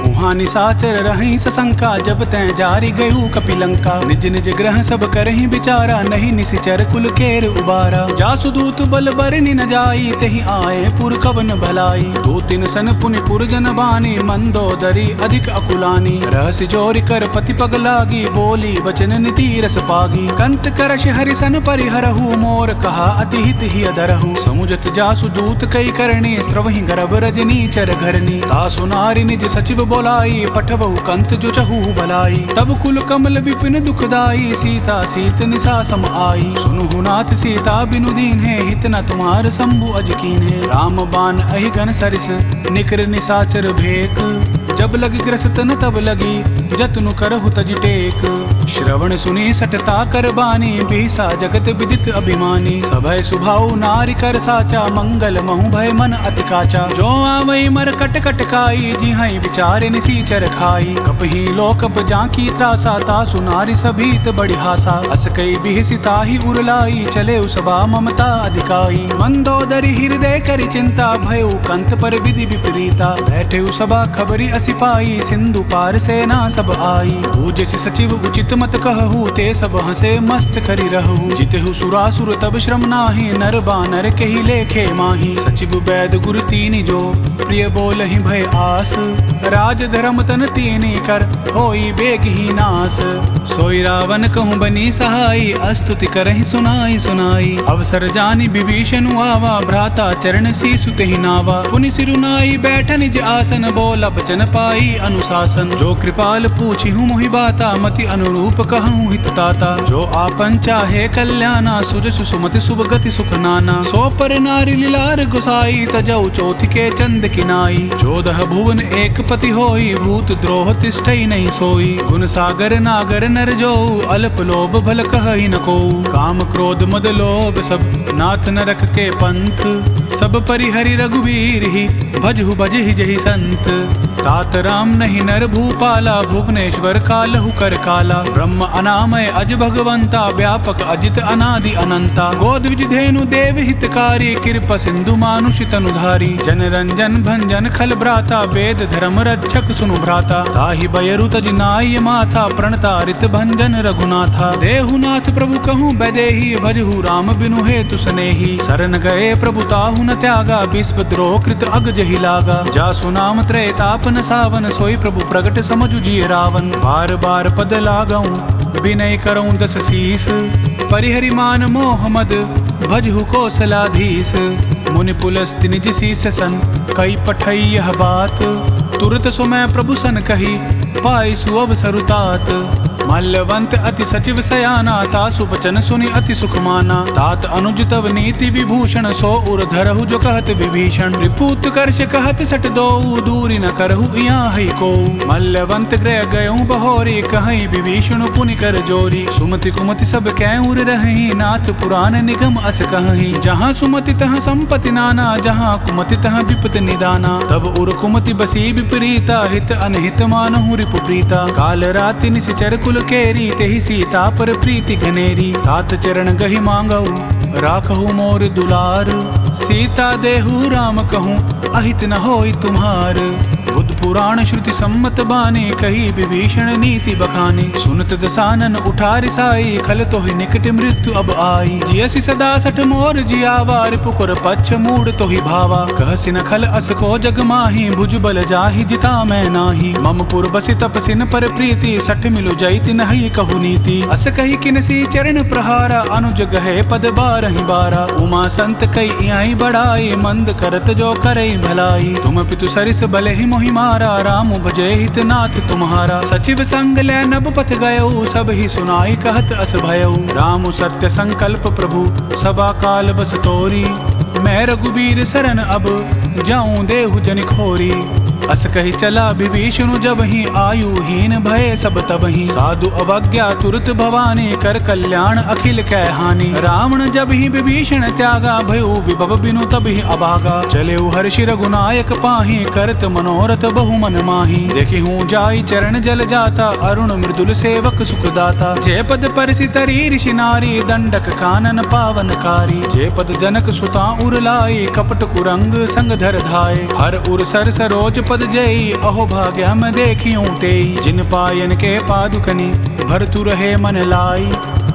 A: उहाँ निशाचर रहीं सशंका, जब तैं जारी गयू कपिलंका। निज निज ग्रह सब करहीं विचारा, नहीं निशिचर कुल केर उबारा। जासु दूत बल बरनि न जाई, तेहि आए पुर कवन भलाई। दो तिन सन पुनि पुर जन बानी, मंदोदरी अधिक अकुलानी। रहस्य जोरि कर पति पग लागी, बोली वचन नीति रस पागी। कंत करश हरिसन परिहरहु, मोर कहा अति हित ही अधरहु। समुझत जासु दूत कई करणी, स्त्रवहि गर्भ रजनी चर घरनी। तासु नारी निज सचिव बोलाई, पठबहु कंत जो चहु भलाई। तब कुल कमल विपिन दुखदाई, सीता सीत निशा सम आई। सुनहु नाथ सीता बिनु दीन्हे, हित न तुम्हार शंभु अज कीन्हे। राम बाण अहि गण सरिस, निकर निशाचर भेक। जब लग ग्रस्त न तब लगी, जतनु करहु तज टेक। श्रवण सुनी सटता कर बानी, बीसा जगत विदित अभिमानी। सभय सुभाऊ नारी कर साचा, मंगल महु भय मन अति काचा। जो आवई मर कट कट खाई, जिहाई विचारे निसीचर खाई। कपहि लोकप जाकी त्रासा, तासु नारी सभीत बड़ी हासा। अस कई बिहसिता ही उरलाई, चले उसबा ममता अधिकाई। मंदोदरी हृदय करि चिंता, भयउ कंत पर विधि विपरीता। बैठे उसबा खबरी असिपाई, सिंधु पार सेना सब आई। पूजसि सचिव उचित मत कहु, ते सब हंसे मस्त करि रहु। जितहु सुरासुर तब श्रम नाही, नर बानर केहि लेखे माही। सचिव वैद गुरु तीनि जो, प्रिय बोलहि भय आस। राज धर्म तन तीनि कर, होई बेग ही नास। सोई रावण कहूँ बनी सहाई, अस्तुति करहि सुनाई सुनाई। अवसर जानि विभीषण आवा, भ्राता चरण सीसु तेहि नावा। पुनि सिरुनाई बैठ निज आसन, बोला बचन पाई अनुशासन। जो कृपाल पूछि हूँ मोहि बाता, मति अनुरूप कहूँ हित ताता। जो आपन चाहे कल्याणा, सुजसु सुमति शुभ गति सुख नाना। सो पर नारी लीलार गुसाई, तजौ चौथ के चंद किनाई। 14 भुवन एक पति होई, भूत द्रोह तिष्ठई नहीं सोई। गुण सागर नागर नर जो, अल्प लोभ भल कहई न को। काम क्रोध मद लोभ सब, नाथ नरक के पंथ। सब परिहरि रघुवीर ही, भजहु भजहि जहि संत। तात राम नहीं नर भूपाला, भुवनेश्वर कालहु कर काला। ब्रह्म अनामय अज भगवंता, व्यापक अजित अनादि अनंता। गोद्विज धेनु देव हितकारी, कृपा सिंधु मानुष तनुधारी। जन रंजन भंजन खल भ्राता, वेद धर्म रक्षक सुनु भ्राता। ताहि बयरु तज नाय माथा, प्रणतारित भंजन रघुनाथा। देहुनाथ प्रभु कहूँ बैदेही, भजहु राम बिनु हेतु सनेही। शरण गए प्रभु ताहु न त्यागा, विश्व द्रोह कृत अग जहि लागा। जासु नाम त्रैताप न सावन, सोई प्रभु प्रगट समझु जिय रावण। बार बार पद लागऊं, विनय करऊं दस शीस। परिहरि मान मोह मद, भजहु कौशलाधीश। मुनि पुलस्त्य निज शीस सन कई पठई यह बात। तुरत सो मैं प्रभु सन कही पाई सुअवसर तात। मल्लवंत अति सचिव सयाना तासु बचन सुनि अति सुख माना। तात अनुज तव नीति विभूषण सो उर धरहु जो कहत विभीषण। रिपुत कर्ष कहत सट दो दूरी न करहु यहाँ ही को। मल्लवंत गृह गयऊँ बहोरी कहीं विभीषण पुनि कर जोरी। सुमति कुमति सब कैउर रही नाथ पुराण निगम अस कहीं। जहाँ सुमति तहाँ संपत्ति नाना जहाँ कुमति तहाँ विपत निदाना। तब उर कुमति बसी विपरीता हित अनहित मानहु रिपु प्रीता। काल राति निशिचर कुल केरी तेहि सीता पर प्रीति घनेरी। तात चरण गहि मांगहु राखहु मोर दुलार। सीता देहु राम कहूँ अहित न होई तुम्हार। बुद्ध पुराण श्रुति सम्मत बानी कही विभीषण नीति बखानी। सुनत दसानन उठा रिसाई खल तोहि निकट मृत्यु अब आई। जियसि सदा सठ मोर जियावा रिपुकर पच्छ मूड तोहि भावा। कहसि न खल अस को जग माही भुज बल जाहि जिता मैं नाही। मम पुर बसि तपसिन पर प्रीति सठ मिलु जैति नहीं कहु नीति। अस कही किनसी चरण प्रहारा अनुज गहे पद बारहि बारा। उमा संत कई आई बढ़ाई मंद करत जो करई भलाई। तुम पितु सरिस बले ही मोहि मारा राम भजय हित नाथ तुम्हारा। सचिव संग ले नभ पथ गयो सब ही सुनाई कहत अस भयऊ। राम सत्य संकल्प प्रभु सभा काल बस तोरी। मैं रघुबीर शरण अब जाऊं देहु जनि खोरी। अस कही चला विभीषण जब ही आयुहीन भय सब तब ही। साधु अवज्ञा तुरत भवानी कर कल्याण अखिल कै हानि। रावण जब ही विभीषण त्यागा भयो विभव बिनु तब ही अभागा। चले हर्षि रघुनायक पाही करत मनोरथ बहु मन माही। देखी हूँ जाई चरण जल जाता अरुण मृदुल सेवक सुखदाता। जय पद परसि तरी ऋषि नारी दंडक कानन पावनकारी। जय पद जनक सुता उर लाई कपट कुरंग संग धर धाय। हर उर सर सरोज पद जई अहो भाग्य में देखियों तेई। जिन पायन के पादुकनी भरतु रहे मन लाई।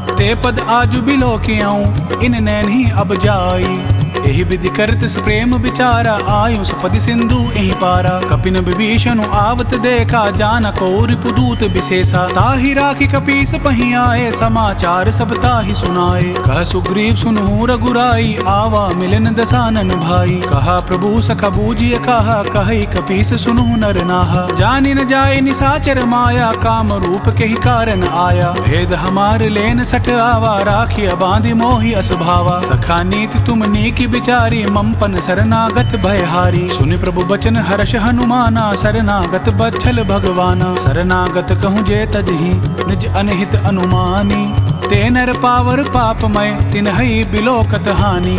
A: ते पद आजु बिलो कियाऊं इन नैन ही अब जाई। एहि विधि करत प्रेम विचारा आयु सपदि सिंधु एहि पारा। कपिन विभीषण आवत देखा जान को रिपुदूत विशेषा। ताहि राखी कपीस पही आए समाचार सब ताहि सुनाए। कह सुग्रीव सुनहु रघुराई आवा मिलन दसानन भाई। कहा प्रभु सखा बूझिय कहा कहि कपीस सुनहु नर नाहा। जानि न जाय निसाचर माया काम रूप के ही कारण आया। भेद हमार लेन सठ आवा राखिया बांधि मोहि असभावा। सखा नीति तुम नीकी विचारी ममपन शरणागत भयहारी। सुनि प्रभु बचन हर्ष हनुमाना शरणागत बच्छल भगवाना। शरणागत कहूँ जे तजहि निज अनहित अनुमानी। ते नर पावर पापमय तिन्हई बिलोकत हानि।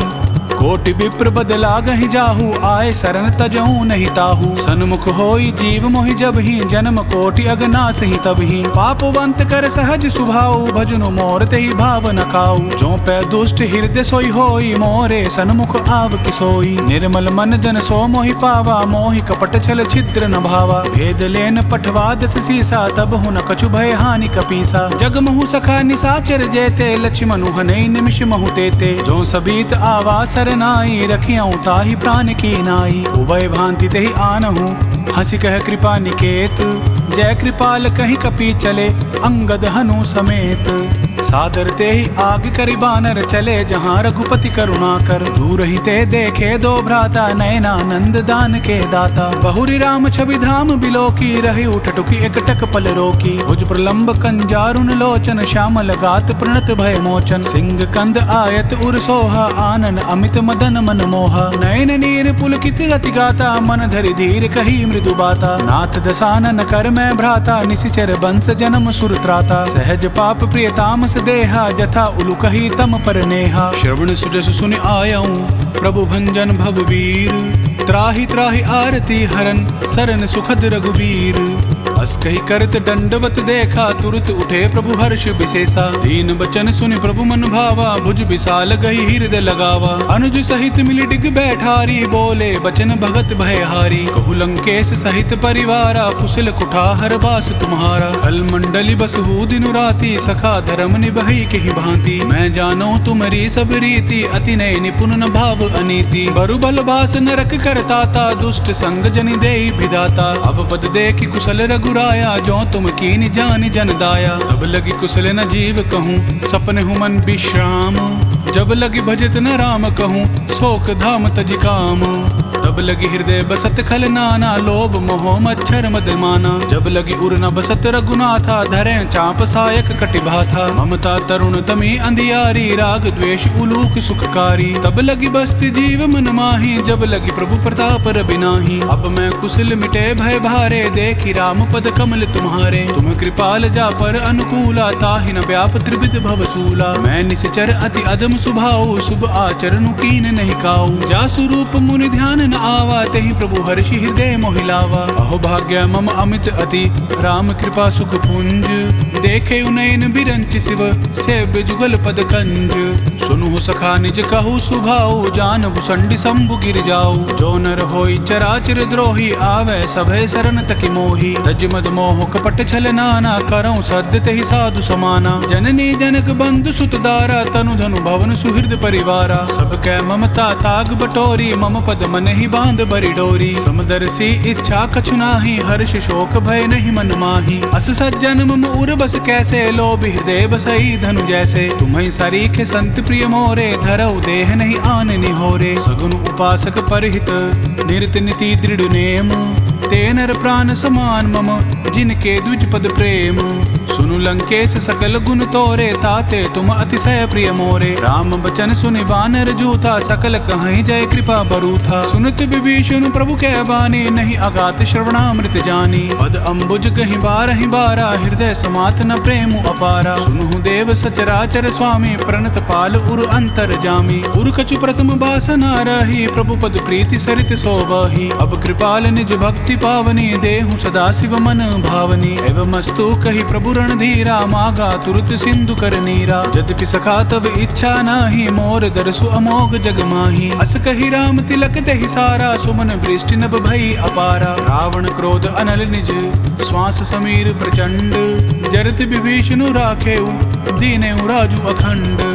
A: कोटि विप्र बदला गहि जाहू आए शरण तजहू नहीं ताहू। सन्मुख होई जीव मोहि जब ही जन्म कोटि अगनास ही तब ही। पापवंत कर सहज सुभाऊ भजनु मोर तेहि भाव न खाऊ। जो पै दुष्ट हृदय सोई होई मोरे सन्मुख आव किसोई। निर्मल मन जन सो मोहि पावा मोहि कपट छल छिद्र न भावा। भेद लेन पठवा दस सीसा तब हु न कछु भय हानि कपीसा। जग महु सखा निसाचर जेते लक्ष्मणु हनई निमिष महु तेते। जो सबीत आवा नाई रखियाऊं ताहि प्राण की नाई। उभय भांति तेहि आनहु हंसी कह कृपा निकेत। जय कृपाल कहीं कपी चले अंगद हनु समेत। सादर ते ही आग करि बानर चले जहाँ रघुपति करुणा कर। दूर ही ते देखे दो भ्राता नयनानंद दान के दाता। बहुरी राम छवि धाम बिलोकी रही उठटुकी एकटक पल रोकी। भुज प्रलंब कंजारुन लोचन श्यामल गात प्रणत भय मोचन। सिंह कंद आयत उर सोहा आनन अमित मदन मन मोहा। नयन नीर पुलकित अति गाता मन धरि धीर कही मृदु बाता। नाथ दसानन कर मैं भ्राता निशिचर बंस जन्म सुर त्राता। सहज पाप प्रिय तामस देहा जथा उलु कही तम पर नेहा। श्रवण सुजस सुन आयऊं प्रभु भंजन भववीर। त्राहि त्राहि आरती हरन सरन सुखद रघुबीर। अस कही करत दंडवत देखा तुरत उठे प्रभु हर्ष विशेषा। दीन बचन सुनि प्रभु मन भावा भुज विशाल गई हृदय लगावा। अनुज सहित मिली डिग बैठारी बोले बचन भगत भयहारी। कहु लंकेश सहित परिवारा कुशल कुठार बास तुम्हारा। खल मंडली बसहु दिनु राति सखा धर्म निभई के ही भांति। मैं जानो तुम्हारी सब रीति अति नय निपुण न भाव अनीति। बरु बल बास नरक करताता दुष्ट संग जनि देई विधाता। अब पद देखि कुशल रघुराया जो तुम कीन जान जन दाया। तब लगी कुशल न जीव कहूँ सपने हुमन विश्राम। जब लगी भजत न राम कहूँ शोक धाम तज काम। तब लगी हृदय बसत खल नाना लोभ मोह मच्छर मद माना। जब लगी उर न बसत रघुनाथा धरे चाप सायक कटिभा था। ममता तरुण तमी अंधियारी राग द्वेष उलूक सुखकारी। तब लगी बस्ती जीव मन माही जब लगी प्रभु प्रताप रबिनाही। अब मैं कुशल मिटे भय भारे देखी राम पद कमल तुम्हारे। तुम कृपाल जा पर अनुकूला ताहि न व्याप त्रिविध भवसूला। मैं निश्चर अति अदम सुभाऊ शुभ आचरण कीन नहीं काऊ। जा स्वरूप मुनि ध्यान न आवा तेहि प्रभु हर्षि हृदय मोहिलावा। अहो भाग्य मम अमित अति राम कृपा सुख पुंज। देखे उनयन बिरंच शिव सेव्य जुगल पद कंज। सुनु सखा निज कहु सुभाऊ जान भुसंडी शंभु गिर जाऊ। जो नर होई चराचर द्रोही आवे सभय शरण तकि मोही। तज मद मोह कपट छल नाना करऊं सद्य तेहि साधु समाना। जननी जनक बंधु सुत दारा तनु धनु भवन सुहृद परिवारा। सब कै ममता ताग बटोरी मम पद मन ही बांध बरी डोरी। समदर्शी इच्छा कछु नाही हर्ष शोक भय नहीं मन माही। अस सज्जन मम उर बस कैसे लोभ हृदय बसई धनु जैसे। तुम्हें सरीखे संत प्रिय मोरे धरऊ देह नहीं आन निहोरे। सगुन उपासक परहित निरत नीति दृढ़ नेम। ते नर प्राण समान मम जिनके द्विज पद प्रेम। सुनु लंकेश सकल गुण तोरे ताते तुम अतिशय प्रिय मोरे। राम बचन सुनि बानर जूथा सकल कहीं जय कृपा बरूथा। सुनत विभीषण प्रभु कै बानी नहीं अगात श्रवणामृत जानी। पद अम्बुज कहीं बारहि बारा हृदय समात न प्रेम अपारा। सुनु देव सचराचर स्वामी प्रणत पाल उर अंतर जामी। उर कछु प्रथम बासना रही प्रभु पद प्रीति सरित सोबही। अब कृपाल निज भक्ति पावनी देहु सदा शिव मन भावनी। एवं मस्तु कही प्रभु धीरा मागा तुरत सिंधु कर नीरा। यद्यपि सखा तब इच्छा नाही मोर दरसु अमोघ जग माही। अस कही राम तिलक दहि सारा सुमन वृष्टि नभ भई अपारा। रावण क्रोध अनल निज श्वास समीर प्रचंड। जरत विभीषण राखेउ दीनेउ राजु अखंड।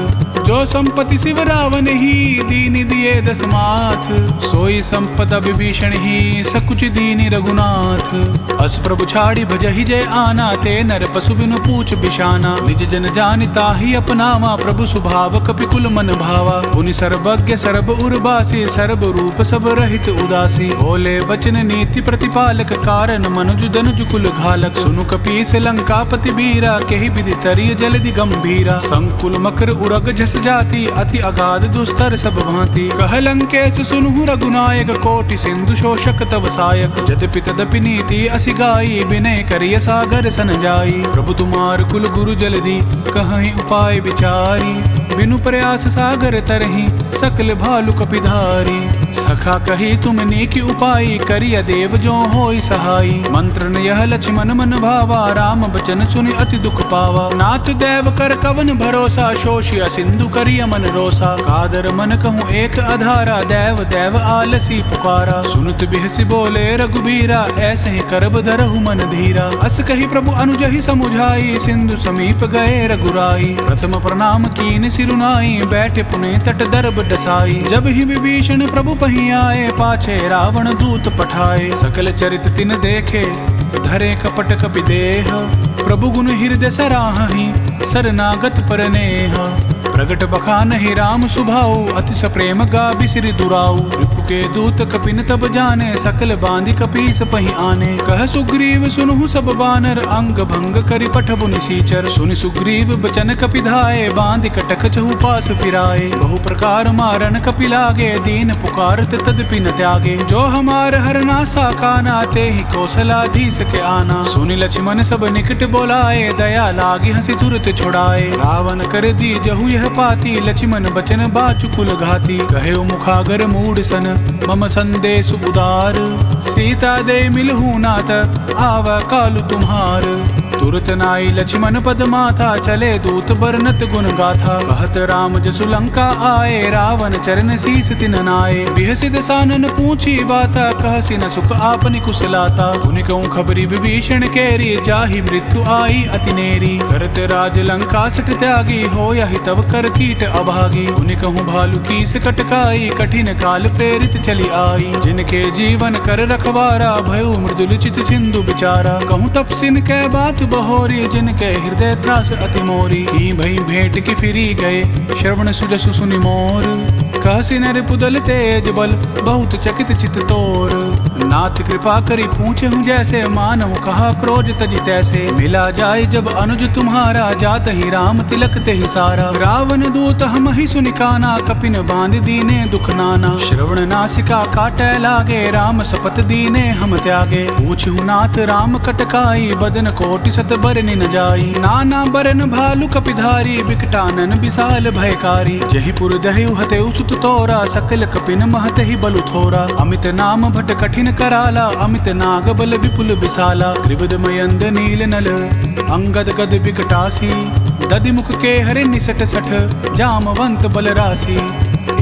A: जो संपत्ति शिव रावण ही दीन दिए दस माथ। सोई संपदा विभीषण ही सकुच दीनि रघुनाथ। अस प्रभु छाड़ी भजहि जय आना ते नर पशु बिनु पूछ बिशाना। निज जन जानिता ही अपनावा प्रभु स्वभाव कपिकुल मन भावा। पुनि सर्वज्ञ सर्व उर्वासी सर्व रूप सब रहित उदासी। बोले वचन नीति प्रतिपालक कारण मनुज दनुज कुल घालक। सुनु कपीस लंकापति बीरा केहि विधि तरिय जलधि गंभीरा। संकुल मकर उरग झस जाति अति अगाध दुस्तर सब भांति। कह लंकेश सुनु रघुनायक कोटि सिंधु शोषक तव सायक। यद्यपि तदपि नीति असि गाई विनय करिय सागर सन जाई। प्रभु तुम्हार कुल गुरु जलधि कहीं उपाय विचारी। बिनु प्रयास सागर तरही सकल भालु कपिधारी। सखा कही तुम नेकी उपाय करिय देव जो होई सहाई। मंत्र न यह लक्ष्मण मन भावा राम बचन सुनि अति दुख पावा। नाथ देव कर कवन भरोसा शोषिया सिंधु करिय मन रोसा। कादर मन कहूँ एक अधारा देव देव आलसी पुकारा। सुनत बिहसी बोले रघुबीरा ऐसे ही करब धरहु मन धीरा। अस कही प्रभु अनुजहि समुझाई सिंधु समीप गए रघुराई। प्रथम प्रणाम कीन सिरुनाई बैठे पुने तट दरब डसाई। जब ही विभीषण प्रभु पही आए पाछे रावण दूत पठाए। सकल चरित तिन देखे धरे कपट कपि देह। प्रभु गुण हृदय सराहि सरनागत परनेह। प्रगट बखान ही राम सुभाऊ अतिश प्रेम गा बिसिरि दुराऊ। रिपु के दूत कपिन तब जाने सकल बांधि कपीस पही आने। कह सुग्रीव सुनहु सब बानर अंग भंग करि पठबु निसीचर। सुनि सुग्रीव बचन कपिधाए बांधि कटक चहु पास फिराए। बहु प्रकार मारन कपि लागे दीन पुकारत तदपि न त्यागे। जो हमार हरनासा काना ते ही कौशलाधीश के आना। सुनि लक्ष्मण सब निकट बोलाए दया लागी हंसी तुरत छुड़ाए। रावण कर दी जहु यह पाती लक्ष्मण बचन बाचुकुल घाती। कहे मुखागर मूड सन मम संदेश उदार। सीता दे मिलहु नाथ आव कालु तुम्हार। तुरत नाई लक्ष्मण पद माथा चले दूत बरनत गुण गाथा। कहत राम जसु लंका आए रावण चरण शीस तिन नाये। बिहसिद सानन पूछी बाता कहसी न सुख आपनि कुशलाता। उनि कहूँ खबरी विभीषण केरी जाहि मृत्यु आई अति नेरी। करत राज लंका सट त्यागी हो यही तब कर कीट अभागी। उनि कहूँ भालू की से कटकाई कठिन काल प्रेरित चली आई। जिनके जीवन कर रखवारा भयो मृदुल चित सिंधु बिचारा। कहूँ तपसिन कै बात बहोरी, जिनके हृदय त्रास अति मोरी। की भई भेंट की फिरी गए, श्रवण सुजसु सुनि मोर। कहसी नर पुदल तेज बल, बहुत चकित चित तोर। नाथ कृपा करी पूछे हूँ जैसे, मानव कहा क्रोध तज तैसे। मिला जाए जब अनुज तुम्हारा, जात ही राम तिलक ते ही सारा। रावण दूत हम ही सुनिकाना, कपिन बांध दीने दुख नाना। श्रवण नासिका काटे लागे, राम सपत दीने हम त्यागे। पूछू नाथ राम कटकाई, बदन कोटि सत बरनि न जाई। नाना बरन भालु कपिधारी, बिकटानन विशाल भयकारी। जहीपुर दहयु हतेउ सुत तोरा, सकल कपिन महत ही बलु थोरा। अमित नाम भट कठिन कराला, अमित नाग बल विपुल विशाला। त्रिविध मयंद नील नल, अंगद गद विकटासी। दधिमुख के हरि निसट सठ, जामवंत बल राशि।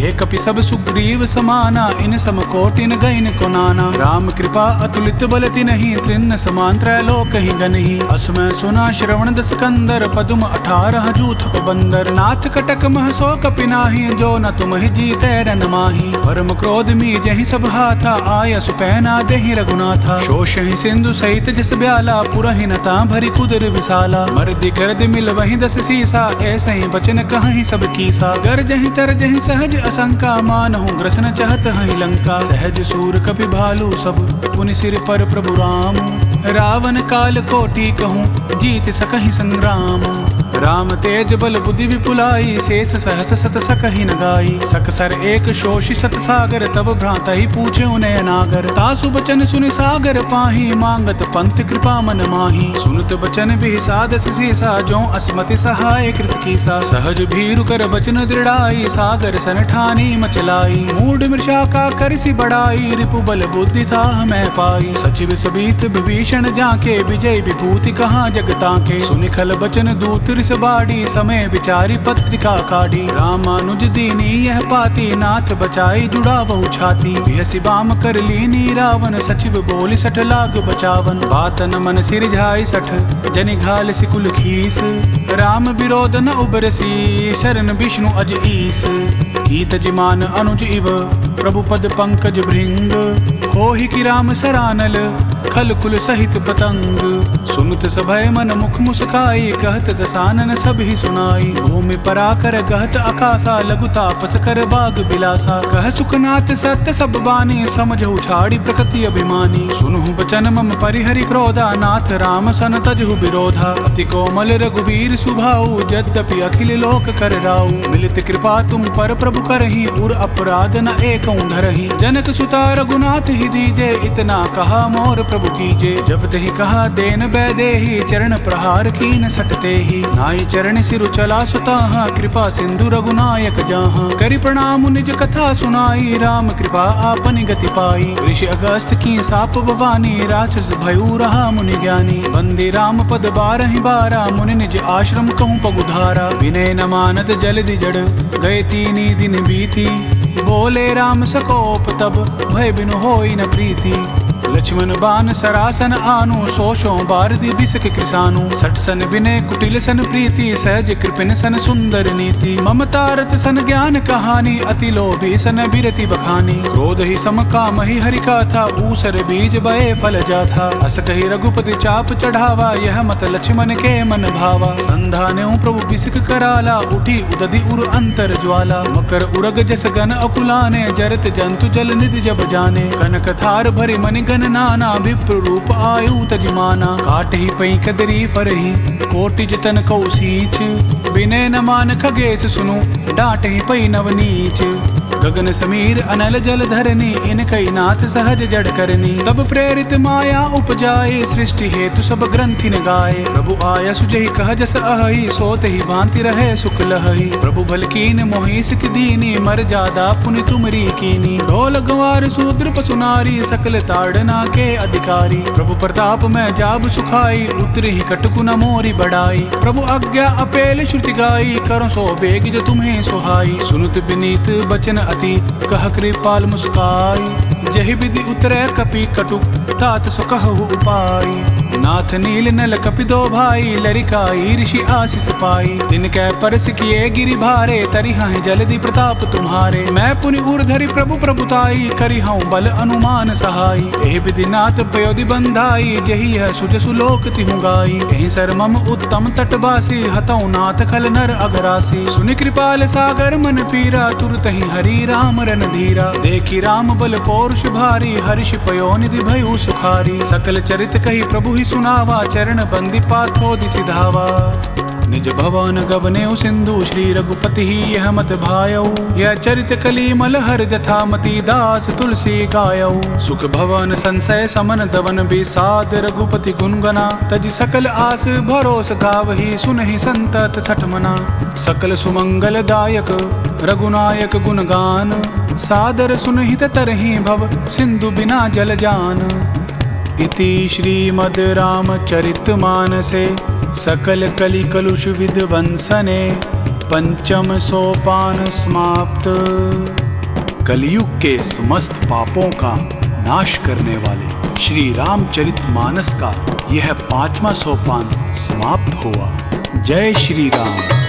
A: एक कपि सब सुग्रीव समाना, इन सम कोटिन गइन को नाना। राम कृपा अतुलित बल तिन्हि, त्रिन्न समान त्रैलोक ही गनहि। असमय सुना श्रवण दस कंदर, पदुम 18 जूथ बंदर। नाथ कटक मह सो कपि नाहि, जो न तुम ही जीते रन माही। परम क्रोध मी जहि सब हाथा, आय सुपैना देहि रघुनाथा। शोषहि सिंधु सहित जस ब्याला, पुरहि नता भरी कुदर विशाला। मर्दि गर्द मिल वहि 10 सीसा, ऐसे ही बचन कहि सब कीसा। गरजहि तरजहि सहज असंका, मानहु ग्रसन चाहत हहि लंका। सहज सूर कपि भालु सब, पुनि सिर पर प्रभु राम। रावण काल कोटि कहूँ, जीत सकहि संग्राम। राम तेज बल बुद्धि विपुलाई, शेष सहस सत सकहि न गाई। सकसर एक शोषि सत सागर, तब भ्रात ही पूछे उन्हें अनागर। तासु बचन सुनि सागर पाही, मांगत पंथ कृपा मन माही। सुनत बचन बिसादस सीसा, जो अस्मति सहाय कृत कीसा। सहज भीरु कर बचन दृढ़ाई, सागर सन ठानी मचलाई। मूढ़ मृषा का करसी बढ़ाई, रिपु बल बुद्धि था मैं पाई। सचिव सबीत विभीषण जाके, विजय विभूति कहाँ जगता के। सुनिखल बचन दूत रिस बाड़ी, समय विचारी पत्रिका काढ़ी। रामानुज दीनी यह पाती, नाथ बचाई जुड़ा बहु छाती। बिहसी बाम कर लीनी रावण, सचिव बोली 60 लाख बचावन। बात न मन सिरझाई 60, जनि घाल सिकुल खीस। राम विरोध न उबरसी, शरण विष्णु अज ईस। कीत जिमान अनुज इव, प्रभु पद पंकज भृंग। होहि कि राम सरानल, खल कुल सहित पतंग। सुनत सभय मन मुख मुस्काई, कहत दसानन सब ही सुनाई। भूमि पराकर कहत अकासा, लघु तापस कर बाग बिलासा। कह सुखनाथ सत्य सब बानी, समझहु छाड़ी प्रकृति अभिमानी। सुनहु बचन मम परिहरि क्रोधा, नाथ राम सन तजहु विरोधा। अति कोमल रघुवीर सुभाऊ, यद्यपि अखिल लोक कर राऊ। मिलित कृपा तुम पर प्रभु करहि, उर अपराध न एकौ धरहि। जनक सुता रघुनाथ ही दीजे, इतना कहा मोर प्रभु कीजे। जब तहि कहा देन बैदेहि, चरण प्रहार कीन सटते ही। नाई चरण सिरु चला सुताहा, कृपा सिंधु रघुनायक जाहा। करि प्रणाम निज कथा सुनाई, राम कृपा आपनि गति पाई। ऋषि अगस्त की साप भवानी, राक्षस भयउ रहा मुनि ज्ञानी। बंदे राम पद 12 बारा, मुनि निज आश्रम कहूँ पगुधारा। विनय न मानत जलधि जड़, गए 3 दिन बीती। बोले राम सकोप तब, भय बिनु होई न प्रीति। लक्ष्मण बान सरासन आनु, सोशो बारदी बिसक कृसानु। 60 सन विनय कुटिल सन प्रीति, सहज कृपिन सन सुंदर नीति। ममतारत सन ज्ञान कहानी, अति लोभी सन बिरति बखानी। क्रोध ही सम काम ही हरि का था, ऊसर बीज बये फल जाथा। अस कही रघुपति चाप चढ़ावा, यह मत लक्ष्मण के मन भावा। संधान्यों प्रभु बिसक कराला, उठी उदधि उर अंतर ज्वाला। मकर उरग जस गन अकुलाने, जरत जंतु जल निधि जब जाने। कनक थार भरि मनि गन नाना, विप्र रूप आयु तजमाना। काट ही पई कदरी फरही, कोटि जतन कौ सींच। विनय न मान खगेश सुनु, डांट ही पई नवनीच। गगन समीर अनल जल धरनी, इन कई नाथ सहज जड़ करनी। तब प्रेरित माया उपजाए, सृष्टि हेतु सब ग्रंथि न गाए। प्रभु आया सुजहि कह जस अहि, सोत ही भांति रहे सुख लहहि। प्रभु भल कीन मोहि सिख दीनी, मर जादा पुनि तुमरी कीनी। ढोल गंवार शूद्र पशु नारी, सकल ताड़ना के अधिकारी। प्रभु प्रताप में जाब सुखाई, उतरी कटकु न मोरी बढ़ाई। प्रभु आज्ञा अपेल श्रुति गाई, करो सो बेग जो तुम्हें सुहाई। सुनुत विनीत बचन अति, कह कृपाल मुस्काई। जहि विधि उतरे कपि कटुक, तात सो कहु उपाय। नाथ नील नल कपि दो भाई, लरिकाई ऋषि आशीष पाई। तिनकै परस किए गिरि भारे, तरिहा जल्दी प्रताप तुम्हारे। मैं पुनि ऊर्धरि प्रभु प्रभुताई, करिहऊँ बल अनुमान सहाई। एहि विधि नाथ पयोधि बंधाई, जही है सुज सुलोक तिहु गाई। एहि सर मम उत्तम तटवासी, हतऊ नाथ खल नर अघरासी। सुनि कृपाल सागर मन पीरा, तुरतहि हरि राम रणधीरा। देखी राम बल पौरुष भारी, हर्ष पयोनिधि भयउ सुखारी। सकल चरित कही प्रभु ही सुनावा, चरण बंदी पाथोदि सिधावा। निज भवन गबनेउ सिंधु, श्री रघुपति ही यह मत भायऊ। यह चरित कली मलहर जथा, मति दास तुलसी गायऊ। सुख भवन संशय समन दवन, बिसाद रघुपति गुण गना। तज सकल आस भरोस गावही, सुनहि संतत सठमना। सकल सुमंगल दायक रघुनायक गुणगान, सादर सुनहित तरहि भव सिंधु बिना जल जान। इति श्रीमद् रामचरितमानसे, सकल कलि कलुष विध्वंसने, पंचम सोपान समाप्त। कलयुग के समस्त पापों का नाश करने वाले श्री रामचरितमानस का यह 5वां सोपान समाप्त हुआ। जय श्री राम।